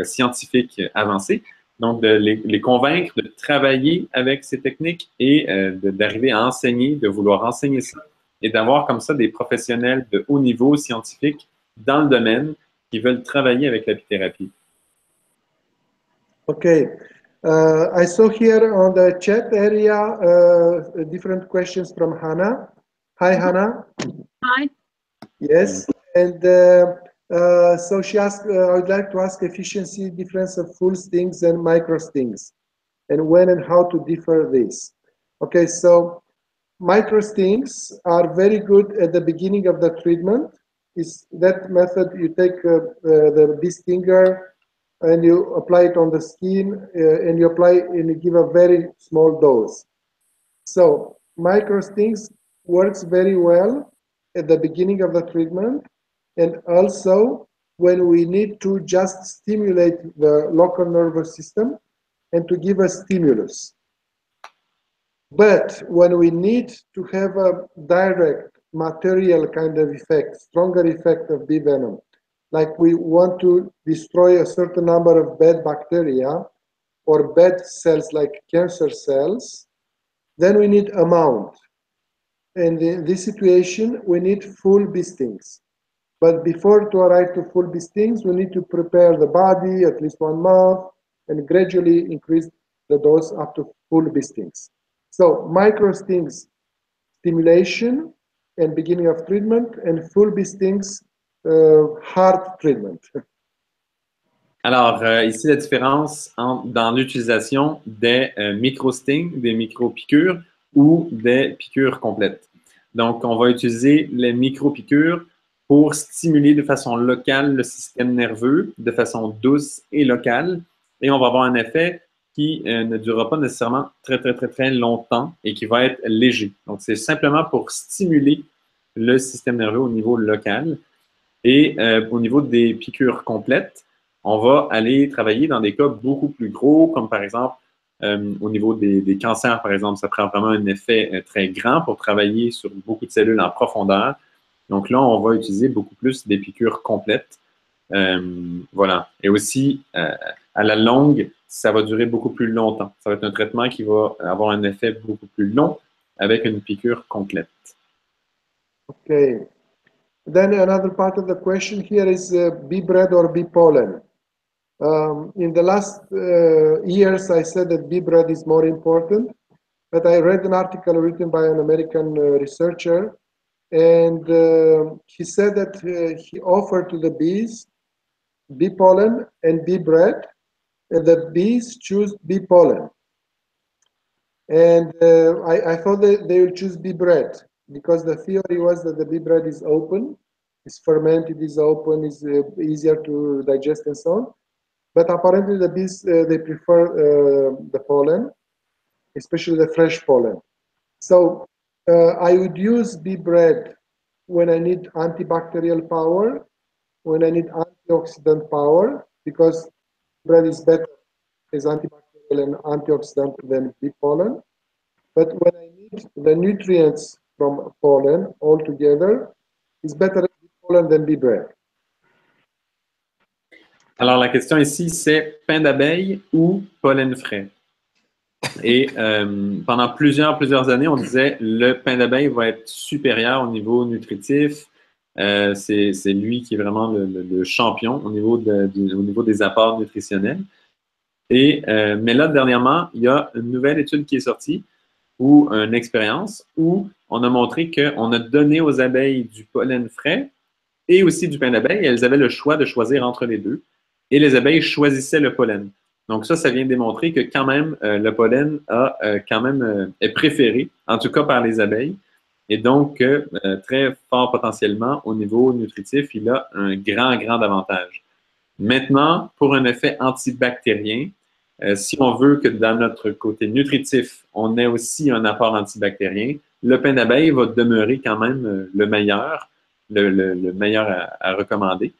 scientifique avancé. Donc, de les convaincre de travailler avec ces techniques et d'arriver à enseigner, de vouloir enseigner ça et d'avoir comme ça des professionnels de haut niveau scientifique dans le domaine qui veulent travailler avec l'apithérapie. Okay. I saw here on the chat area different questions from Hannah. Hi, Hannah. Hi. Yes. And so she asked, I would like to ask efficiency difference of full stings and micro stings, and when and how to differ this. Okay, so micro stings are very good at the beginning of the treatment. Is that method you take the bee stinger and you apply it on the skin and you apply and you give a very small dose. So micro stings works very well at the beginning of the treatment, and also when we need to just stimulate the local nervous system and to give a stimulus. But when we need to have a direct material kind of effect, stronger effect of bee venom, like we want to destroy a certain number of bad bacteria or bad cells like cancer cells, then we need amount. And in this situation, we need full bee stings. But before to arrive to full bee stings, we need to prepare the body at least 1 month and gradually increase the dose up to full bee stings. So micro stings, stimulation and beginning of treatment, and full bee stings, hard treatment. Alors, ici, la différence dans l'utilisation des micro-stings, des micro-piqûres ou des piqûres complètes. Donc, on va utiliser les micro-piqûres pour stimuler de façon locale le système nerveux, de façon douce et locale, et on va avoir un effet qui ne durera pas nécessairement très longtemps et qui va être léger. Donc, c'est simplement pour stimuler le système nerveux au niveau local. Et au niveau des piqûres complètes, on va aller travailler dans des cas beaucoup plus gros, comme par exemple au niveau des cancers, par exemple, ça prend vraiment un effet très grand pour travailler sur beaucoup de cellules en profondeur. Donc là, on va utiliser beaucoup plus des piqûres complètes. Voilà. Et aussi, à la longue, ça va durer beaucoup plus longtemps. Ça va être un traitement qui va avoir un effet beaucoup plus long avec une piqûre complète. Okay. Then another part of the question here is bee bread or bee pollen. In the last years, I said that bee bread is more important, but I read an article written by an American researcher, and he said that he offered to the bees bee pollen and bee bread, and the bees choose bee pollen. And I thought that they will choose bee bread because the theory was that the bee bread is open, is fermented, is open, is easier to digest and so on. But apparently the bees, they prefer the pollen, especially the fresh pollen. So I would use bee bread when I need antibacterial power, when I need antioxidant power, because bread is better as antibacterial and antioxidant than bee pollen. But when I need the nutrients from pollen altogether, it's better bee pollen than bee bread. Alors, la question ici, c'est pain d'abeille ou pollen frais? Et pendant plusieurs années, on disait le pain d'abeille va être supérieur au niveau nutritif. C'est lui qui est vraiment le champion au niveau, au niveau des apports nutritionnels. Mais là, dernièrement, il y a une nouvelle étude qui est sortie, ou une expérience, où on a montré qu'on a donné aux abeilles du pollen frais et aussi du pain d'abeille. Elles avaient le choix de choisir entre les deux. Et les abeilles choisissaient le pollen. Donc ça vient démontrer que quand même, le pollen est préféré, en tout cas par les abeilles. Et donc, très fort potentiellement, au niveau nutritif, il a un grand avantage. Maintenant, pour un effet antibactérien, si on veut que dans notre côté nutritif, on ait aussi un apport antibactérien, le pain d'abeille va demeurer quand même le meilleur, le meilleur à recommander.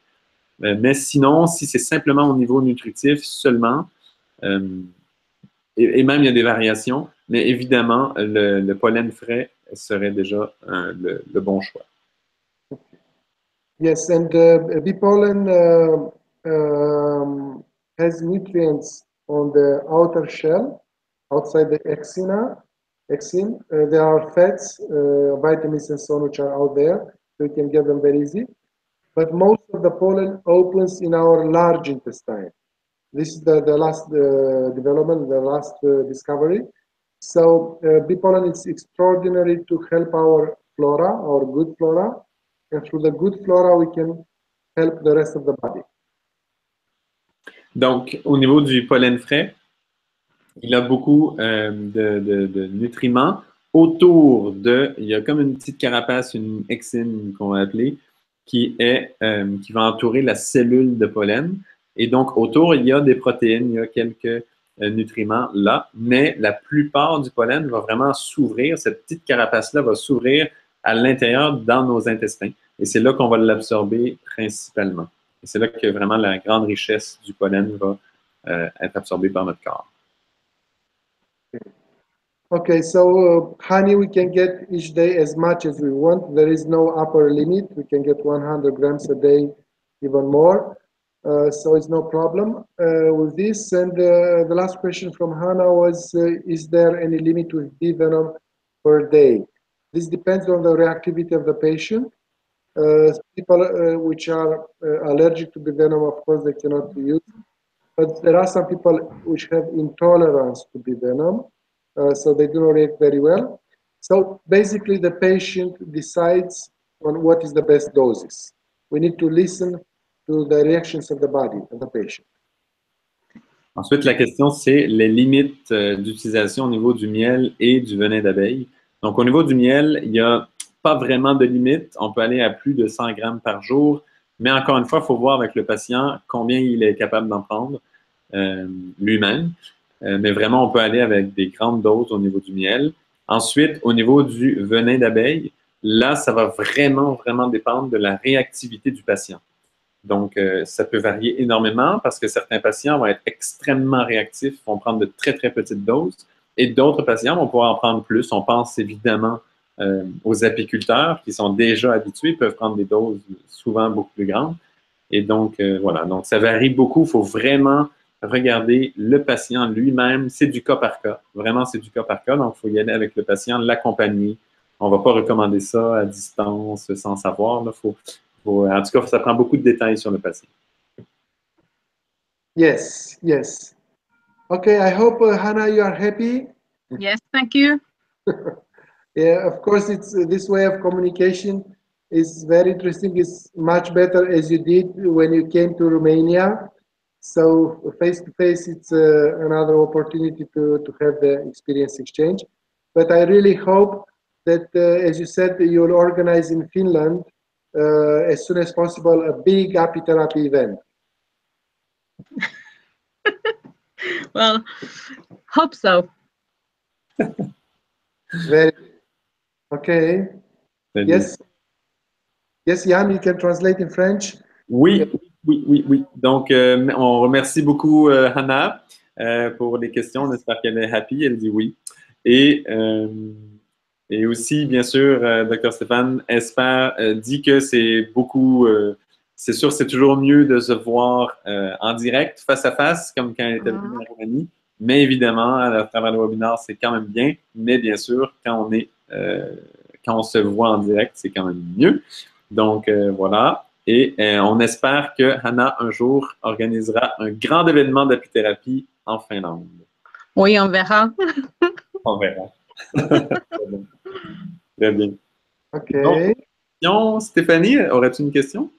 Mais sinon, si c'est simplement au niveau nutritif seulement, et même il y a des variations, mais évidemment, le pollen frais serait déjà le bon choix. Yes, and bee pollen has nutrients on the outer shell, outside the exine. There are fats, vitamins, and so on, which are out there, so you can get them very easy. But most of the pollen opens in our large intestine. This is the last development, the last discovery. So bee pollen is extraordinary to help our flora, our good flora, and through the good flora, we can help the rest of the body. Donc, au niveau du pollen frais, il a beaucoup de nutriments autour il y a comme une petite carapace, une exine qu'on va appeler, qui va entourer la cellule de pollen. Et donc, autour, il y a des protéines, il y a quelques nutriments là, mais la plupart du pollen va vraiment s'ouvrir, cette petite carapace-là va s'ouvrir à l'intérieur dans nos intestins. Et c'est là qu'on va l'absorber principalement. Et c'est là que vraiment la grande richesse du pollen va être absorbée par notre corps. Okay, so honey we can get each day as much as we want. There is no upper limit. We can get 100 grams a day, even more. So it's no problem with this. And the last question from Hannah was, is there any limit with bee venom per day? This depends on the reactivity of the patient. People which are allergic to bee venom, of course, they cannot use. But there are some people which have intolerance to bee venom. So they do not react very well. So basically the patient decides on what is the best doses. We need to listen to the reactions of the body of the patient. Ensuite, la question, c'est les limites d'utilisation au niveau du miel et du venin d'abeille. Donc, au niveau du miel, il n'y a pas vraiment de limite. On peut aller à plus de 100 grammes par jour. Mais encore une fois, il faut voir avec le patient combien il est capable d'en prendre lui-même. Mais vraiment, on peut aller avec des grandes doses au niveau du miel. Ensuite, au niveau du venin d'abeille, là, ça va vraiment dépendre de la réactivité du patient. Donc, ça peut varier énormément parce que certains patients vont être extrêmement réactifs, vont prendre de très petites doses, et d'autres patients vont pouvoir en prendre plus. On pense évidemment aux apiculteurs qui sont déjà habitués, peuvent prendre des doses souvent beaucoup plus grandes. Et donc, voilà. Donc, ça varie beaucoup. Il faut vraiment regarder le patient lui-même. C'est du cas par cas. Vraiment, c'est du cas par cas. Donc, il faut y aller avec le patient, l'accompagner. On ne va pas recommander ça à distance sans savoir. En tout cas, ça prend beaucoup de détails sur le patient. Yes. Okay, I hope, Hannah, you are happy. Yes, thank you. Yeah, of course, it's this way of communication is very interesting. It's much better as you did when you came to Romania. So face to face, it's another opportunity to have the experience exchange. But I really hope that, as you said, you'll organize in Finland as soon as possible a big apitherapy event. Well, hope so. Very okay. Yes. Yes, Yann, you can translate in French. Oui, oui. Donc, on remercie beaucoup Hannah pour les questions. On espère qu'elle est happy. Elle dit oui. Et aussi, bien sûr, Dr Stefan dit que c'est beaucoup, c'est sûr, c'est toujours mieux de se voir en direct, face à face, comme quand elle était venue en Roumanie. Mais évidemment, à travers le webinaire, c'est quand même bien. Mais bien sûr, quand on se voit en direct, c'est quand même mieux. Donc, voilà. Et on espère que Hannah, un jour, organisera un grand événement d'apithérapie en Finlande. Oui, on verra. On verra. Très bien. OK. Donc, Stéphanie, aurais-tu une question?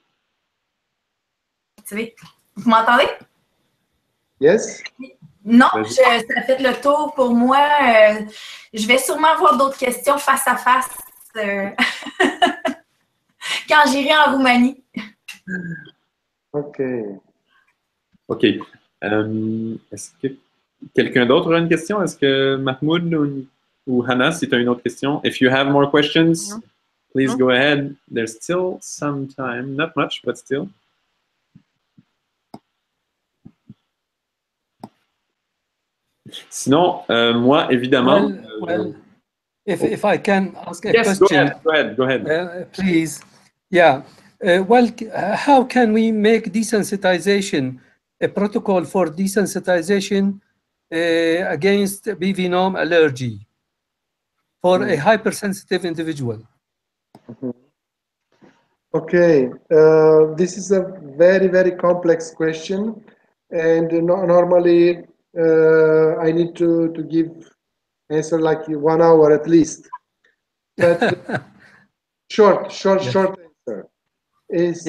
Vous m'entendez? Yes. Non, ça fait le tour pour moi. Je vais sûrement avoir d'autres questions face à face quand j'irai en Roumanie. OK. OK. Est-ce que quelqu'un d'autre a une question? Est-ce que Mahmoud ou Hannah, si tu as une autre question? If you have more questions, please go ahead. There's still some time. Not much, but still. Sinon, moi, évidemment... Well, if I can ask a yes, question. Go ahead. Please. Yeah. Well, how can we make desensitization, a protocol for desensitization against bivalent allergy for a hypersensitive individual? Okay, this is a very, very complex question, and normally I need to give answer like 1 hour at least. But short answer is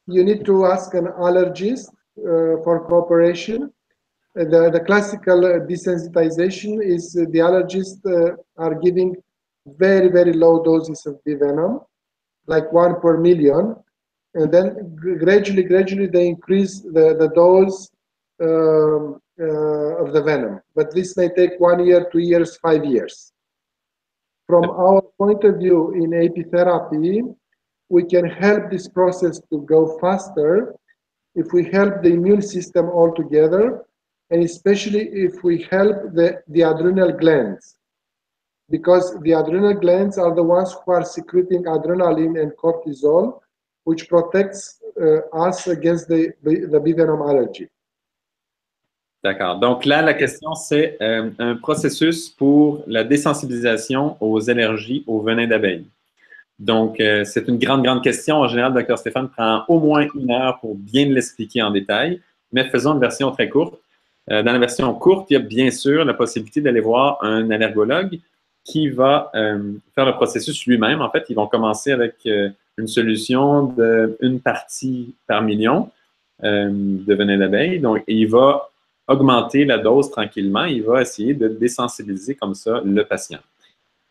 you need to ask an allergist for cooperation. The classical desensitization is the allergists are giving very, very low doses of bivenom, like 1 per million, and then gradually they increase the dose of the venom. But this may take 1 year, 2 years, 5 years. From our point of view in apitherapy, we can help this process to go faster if we help the immune system altogether, and especially if we help the adrenal glands, because the adrenal glands are the ones who are secreting adrenaline and cortisol, which protects us against the bivenom allergy. D'accord. Donc là, la question, c'est un processus pour la désensibilisation aux allergies au venin d'abeille. Donc, c'est une grande question. En général, Dr Stefan prend au moins 1 heure pour bien l'expliquer en détail, mais faisons une version très courte. Dans la version courte, il y a bien sûr la possibilité d'aller voir un allergologue qui va faire le processus lui-même. En fait, ils vont commencer avec une solution d'1 partie par million de venin d'abeille. Donc, il va augmenter la dose tranquillement. Il va essayer de désensibiliser comme ça le patient.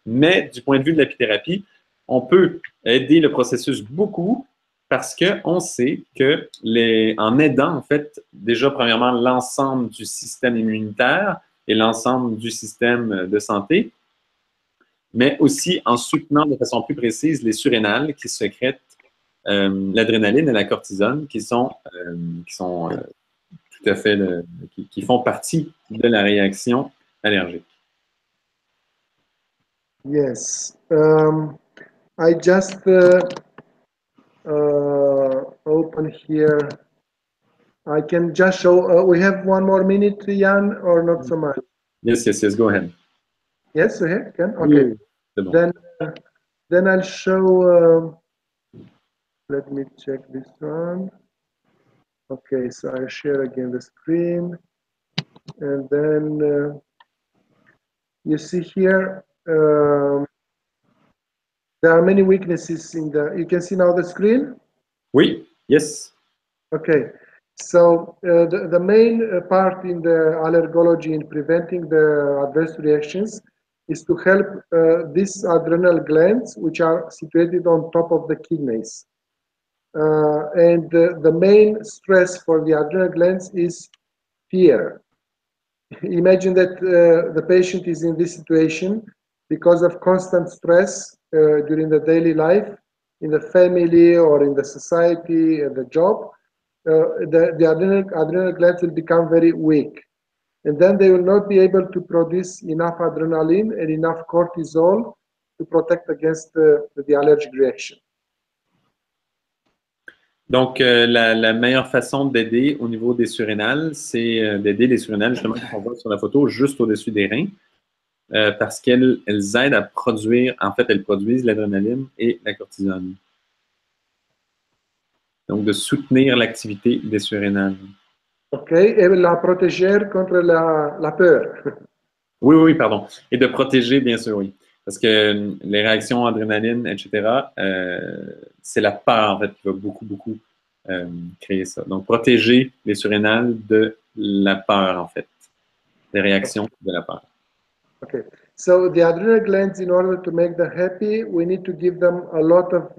Mais du point de vue de l'apithérapie, on peut aider le processus beaucoup parce qu'on sait que en aidant, en fait, déjà, premièrement, l'ensemble du système immunitaire et l'ensemble du système de santé, mais aussi en soutenant de façon plus précise les surrénales qui sécrètent l'adrénaline et la cortisone qui sont tout à fait, qui font partie de la réaction allergique. Yes. I just open here. I can just show, we have 1 more minute, Jan, or not so much? Yes, go ahead. Yes, we can? Okay. Bon. Then I'll show, let me check this one. Okay, so I'll share again the screen. And then you see here, there are many weaknesses in the, you can see now the screen? Oui, yes. Okay, so the main part in the allergology in preventing the adverse reactions is to help these adrenal glands, which are situated on top of the kidneys. And the main stress for the adrenal glands is fear. Imagine that the patient is in this situation because of constant stress during the daily life, in the family or in the society and the job. The adrenal glands will become very weak. And then they will not be able to produce enough adrenaline and enough cortisol to protect against the allergic reaction. Donc, la meilleure façon d'aider au niveau des surrénales, c'est d'aider les surrénales, justement, qu'on voit sur la photo, juste au-dessus des reins, parce qu'elles aident à produire, en fait, elles produisent l'adrénaline et la cortisone. Donc, de soutenir l'activité des surrénales. OK, et la protéger contre la peur. Oui, oui, pardon. Et de protéger, bien sûr, oui. Parce que les réactions adrénaline, etc., c'est la peur, en fait, qui va beaucoup créer ça. Donc, protéger les surrénales de la peur, en fait. Des réactions de la peur. Okay, so the adrenal glands, in order to make them happy, we need to give them a lot of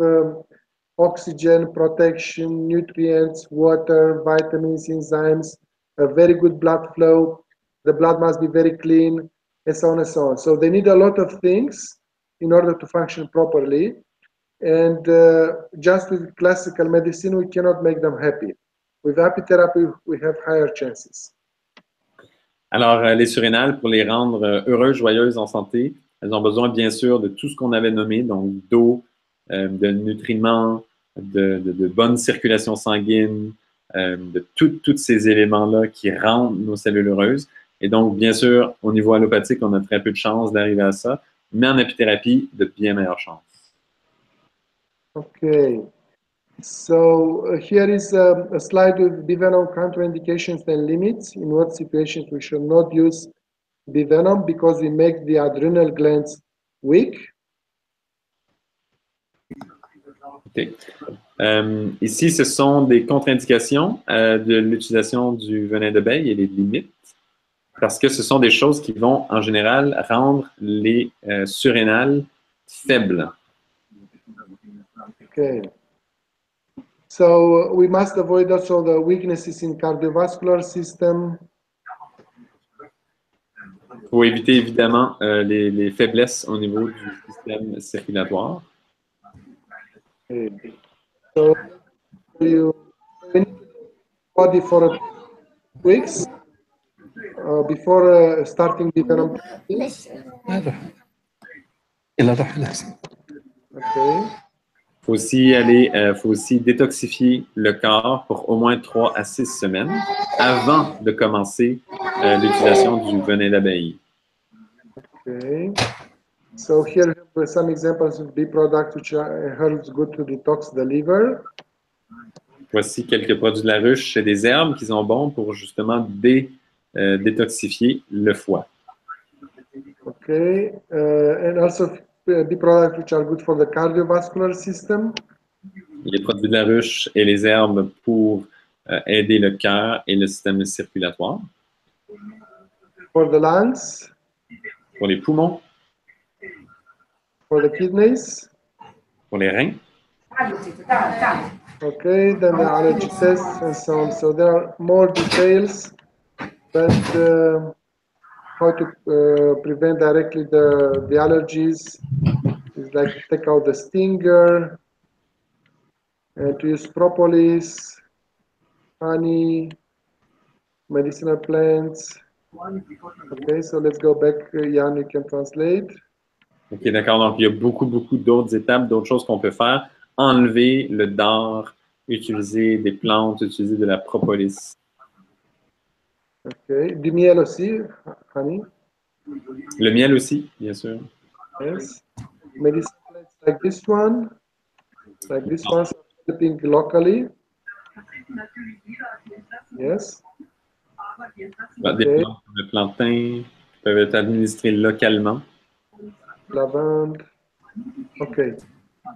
oxygen, protection, nutrients, water, vitamins, enzymes, a very good blood flow. The blood must be very clean, and so on and so on. So they need a lot of things in order to function properly. And just with classical medicine, we cannot make them happy. With apitherapy, we have higher chances. Alors, les surrénales, pour les rendre heureuses, joyeuses, en santé, elles ont besoin, bien sûr, de tout ce qu'on avait nommé, donc d'eau, de nutriments, de bonne circulation sanguine, de tous ces éléments-là qui rendent nos cellules heureuses. Et donc, bien sûr, au niveau allopathique, on a très peu de chances d'arriver à ça, mais en apithérapie, de bien meilleures chances. Okay. So here is a slide with bivenom contraindications and limits. In what situations we should not use bivenom because we make the adrenal glands weak. Okay. Ici, ce sont des contre-indications de l'utilisation du venin d'abeille et les limites, parce que ce sont des choses qui vont, en général, rendre les surrénales faibles. Okay. So we must avoid also the weaknesses in cardiovascular system. Il faut éviter évidemment les faiblesses au niveau du système circulatoire. Okay. So you need body for 2 weeks before starting bivenom. Okay. Faut aussi détoxifier le corps pour au moins 3 à 6 semaines avant de commencer l'utilisation du venin d'abeille. Okay. So here we have some examples of bee products which helps good to detox the liver. Voici quelques produits de la ruche et des herbes qui sont bons pour justement détoxifier le foie. Okay, and also bee products which are good for the cardiovascular system. Les produits de la ruche et les herbes pour aider le cœur et le système circulatoire. For the lungs. Pour les poumons. For the kidneys. Pour les reins. Okay, then the allergy tests and so on. So there are more details, but how to prevent directly the allergies is like to take out the stinger and to use propolis, honey, medicinal plants. Okay, so let's go back. Jan, you can translate. OK, d'accord. Donc, il y a beaucoup d'autres étapes, d'autres choses qu'on peut faire. Enlever le dard, utiliser des plantes, utiliser de la propolis. OK. Du miel aussi, honey. Le miel aussi, bien sûr. Yes. Medicinal plants like this one. Like this one, helping locally. Yes. Des plantes comme le plantain qui peuvent être administrées localement. Lavande. Okay.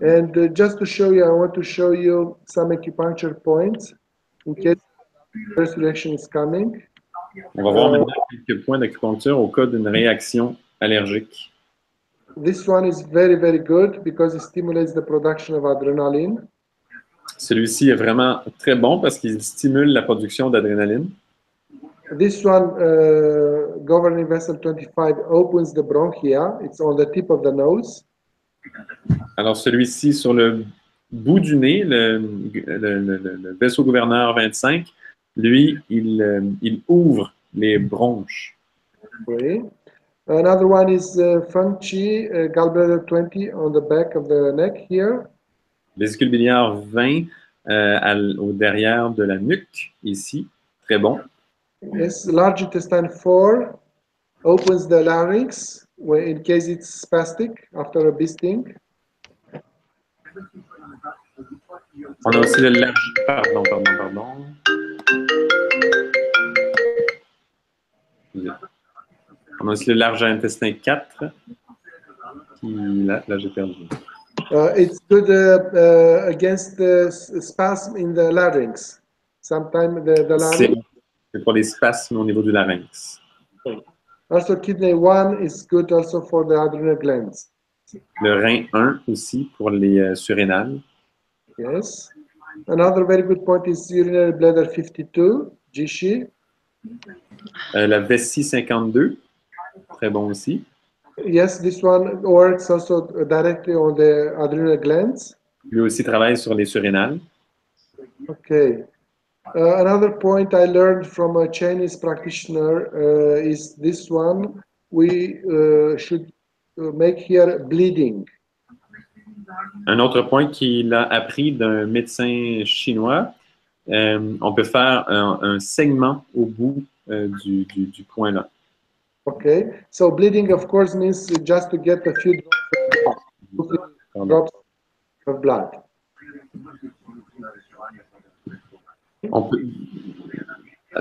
And just to show you, I want to show you some acupuncture points in case first reaction is coming. On va voir maintenant quelques points d'acupuncture au cas d'une réaction allergique. This one is very, very good because it stimulates the production of adrenaline. Celui-ci est vraiment très bon parce qu'il stimule la production d'adrénaline. This one, governing vessel 25, opens the bronchia. It's on the tip of the nose. Alors, celui-ci, sur le bout du nez, le vaisseau gouverneur 25, lui, il ouvre les bronches. Okay. Another one is front chi, gallbladder 20 on the back of the neck here. Vésicule biliaire 20 au derrière de la nuque, ici. Très bon. Yes, large intestine 4 opens the larynx in case it's spastic after a bee sting. On a aussi le large... Pardon. On a aussi le large intestin 4. Là j'ai perdu. It's good against the spasm in the larynx. Sometimes the larynx. C'est pour les spasmes au niveau du larynx. Also, kidney 1 is good also for the adrenal glands. Le rein 1 aussi pour les surrénales. Yes. Another very good point is urinary bladder 52, Jishi. La vessie 52, très bon aussi. Yes, this one works also directly on the adrenal glands. Lui aussi travaille sur les surrénales. Okay. Another point I learned from a Chinese practitioner is this one. We should make here bleeding. Un autre point qu'il a appris d'un médecin chinois, on peut faire un segment au bout du point là. Okay, so bleeding of course means just to get a few drops of blood.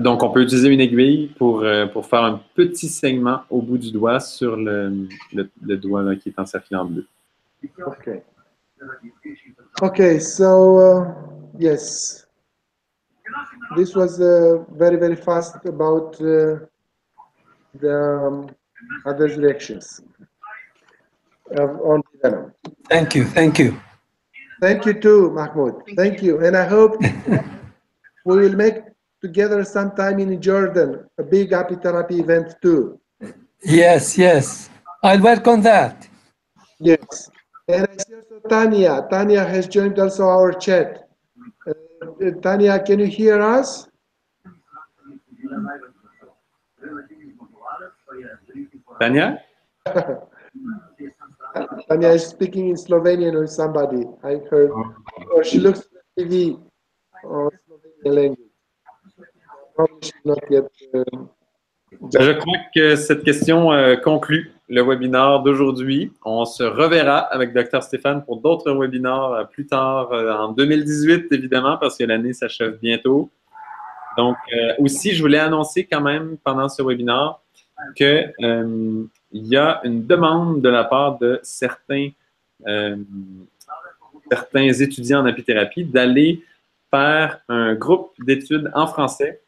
Donc on peut utiliser une aiguille pour faire un petit segment au bout du doigt sur le doigt là, qui est encerclé en bleu. Okay. Okay, so yes, this was very, very fast about the other reactions on venom. Thank you. Thank you. Thank you too, Mahmoud. Thank you. And I hope we will make together sometime in Jordan a big apitherapy event too. Yes, yes. I'll work on that. Yes. And I see also Tanya. Tanya has joined also our chat. Tanya, can you hear us? Tanya? Tanya is speaking in Slovenian with somebody, I heard. Or she looks at the TV or Slovenian language. Probably she's not yet. Je crois que cette question conclut le webinaire d'aujourd'hui. On se reverra avec Dr Stefan pour d'autres webinaires plus tard en 2018, évidemment, parce que l'année s'achève bientôt. Donc, aussi, je voulais annoncer quand même pendant ce webinaire qu'il y a une demande de la part de certains étudiants en apithérapie d'aller faire un groupe d'études en français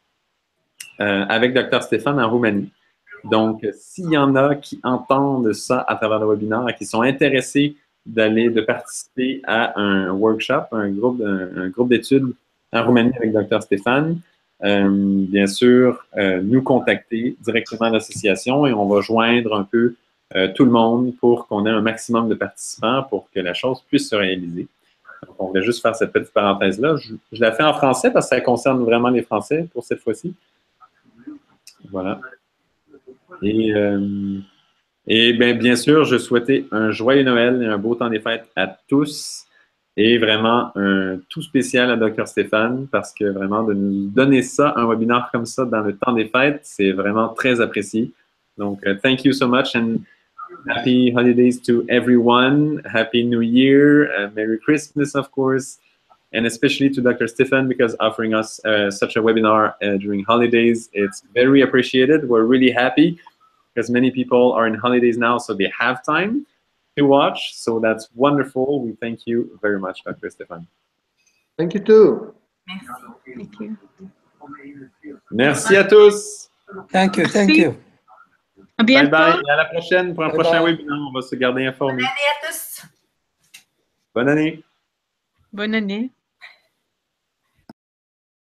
avec Dr Stefan en Roumanie. Donc, s'il y en a qui entendent ça à travers le webinaire et qui sont intéressés de participer à un workshop, un groupe d'études en Roumanie avec Dr Stefan, bien sûr, nous contacter directement à l'association et on va joindre un peu tout le monde pour qu'on ait un maximum de participants pour que la chose puisse se réaliser. Donc, on voulait juste faire cette petite parenthèse-là. Je la fais en français parce que ça concerne vraiment les Français pour cette fois-ci. Voilà. Et bien sûr, je souhaitais un joyeux Noël et un beau temps des fêtes à tous. Et vraiment un tout spécial à Dr Stefan parce que vraiment de nous donner ça, un webinaire comme ça dans le temps des fêtes, c'est vraiment très apprécié. Donc, thank you so much and happy holidays to everyone. Happy New Year. Merry Christmas, of course. And especially to Dr. Stefan because offering us such a webinar during holidays. It's very appreciated. We're really happy because many people are in holidays now, so they have time. to watch. So that's wonderful. We thank you very much, Dr. Stefan. Thank you too. Thank you. Merci à tous. Thank you. Thank Merci. you. À Bye bientôt. bye. Et à la prochaine pour un Bye prochain bye. webinaire. On va se garder informés. Bonne année à tous. Bonne année. Bonne année.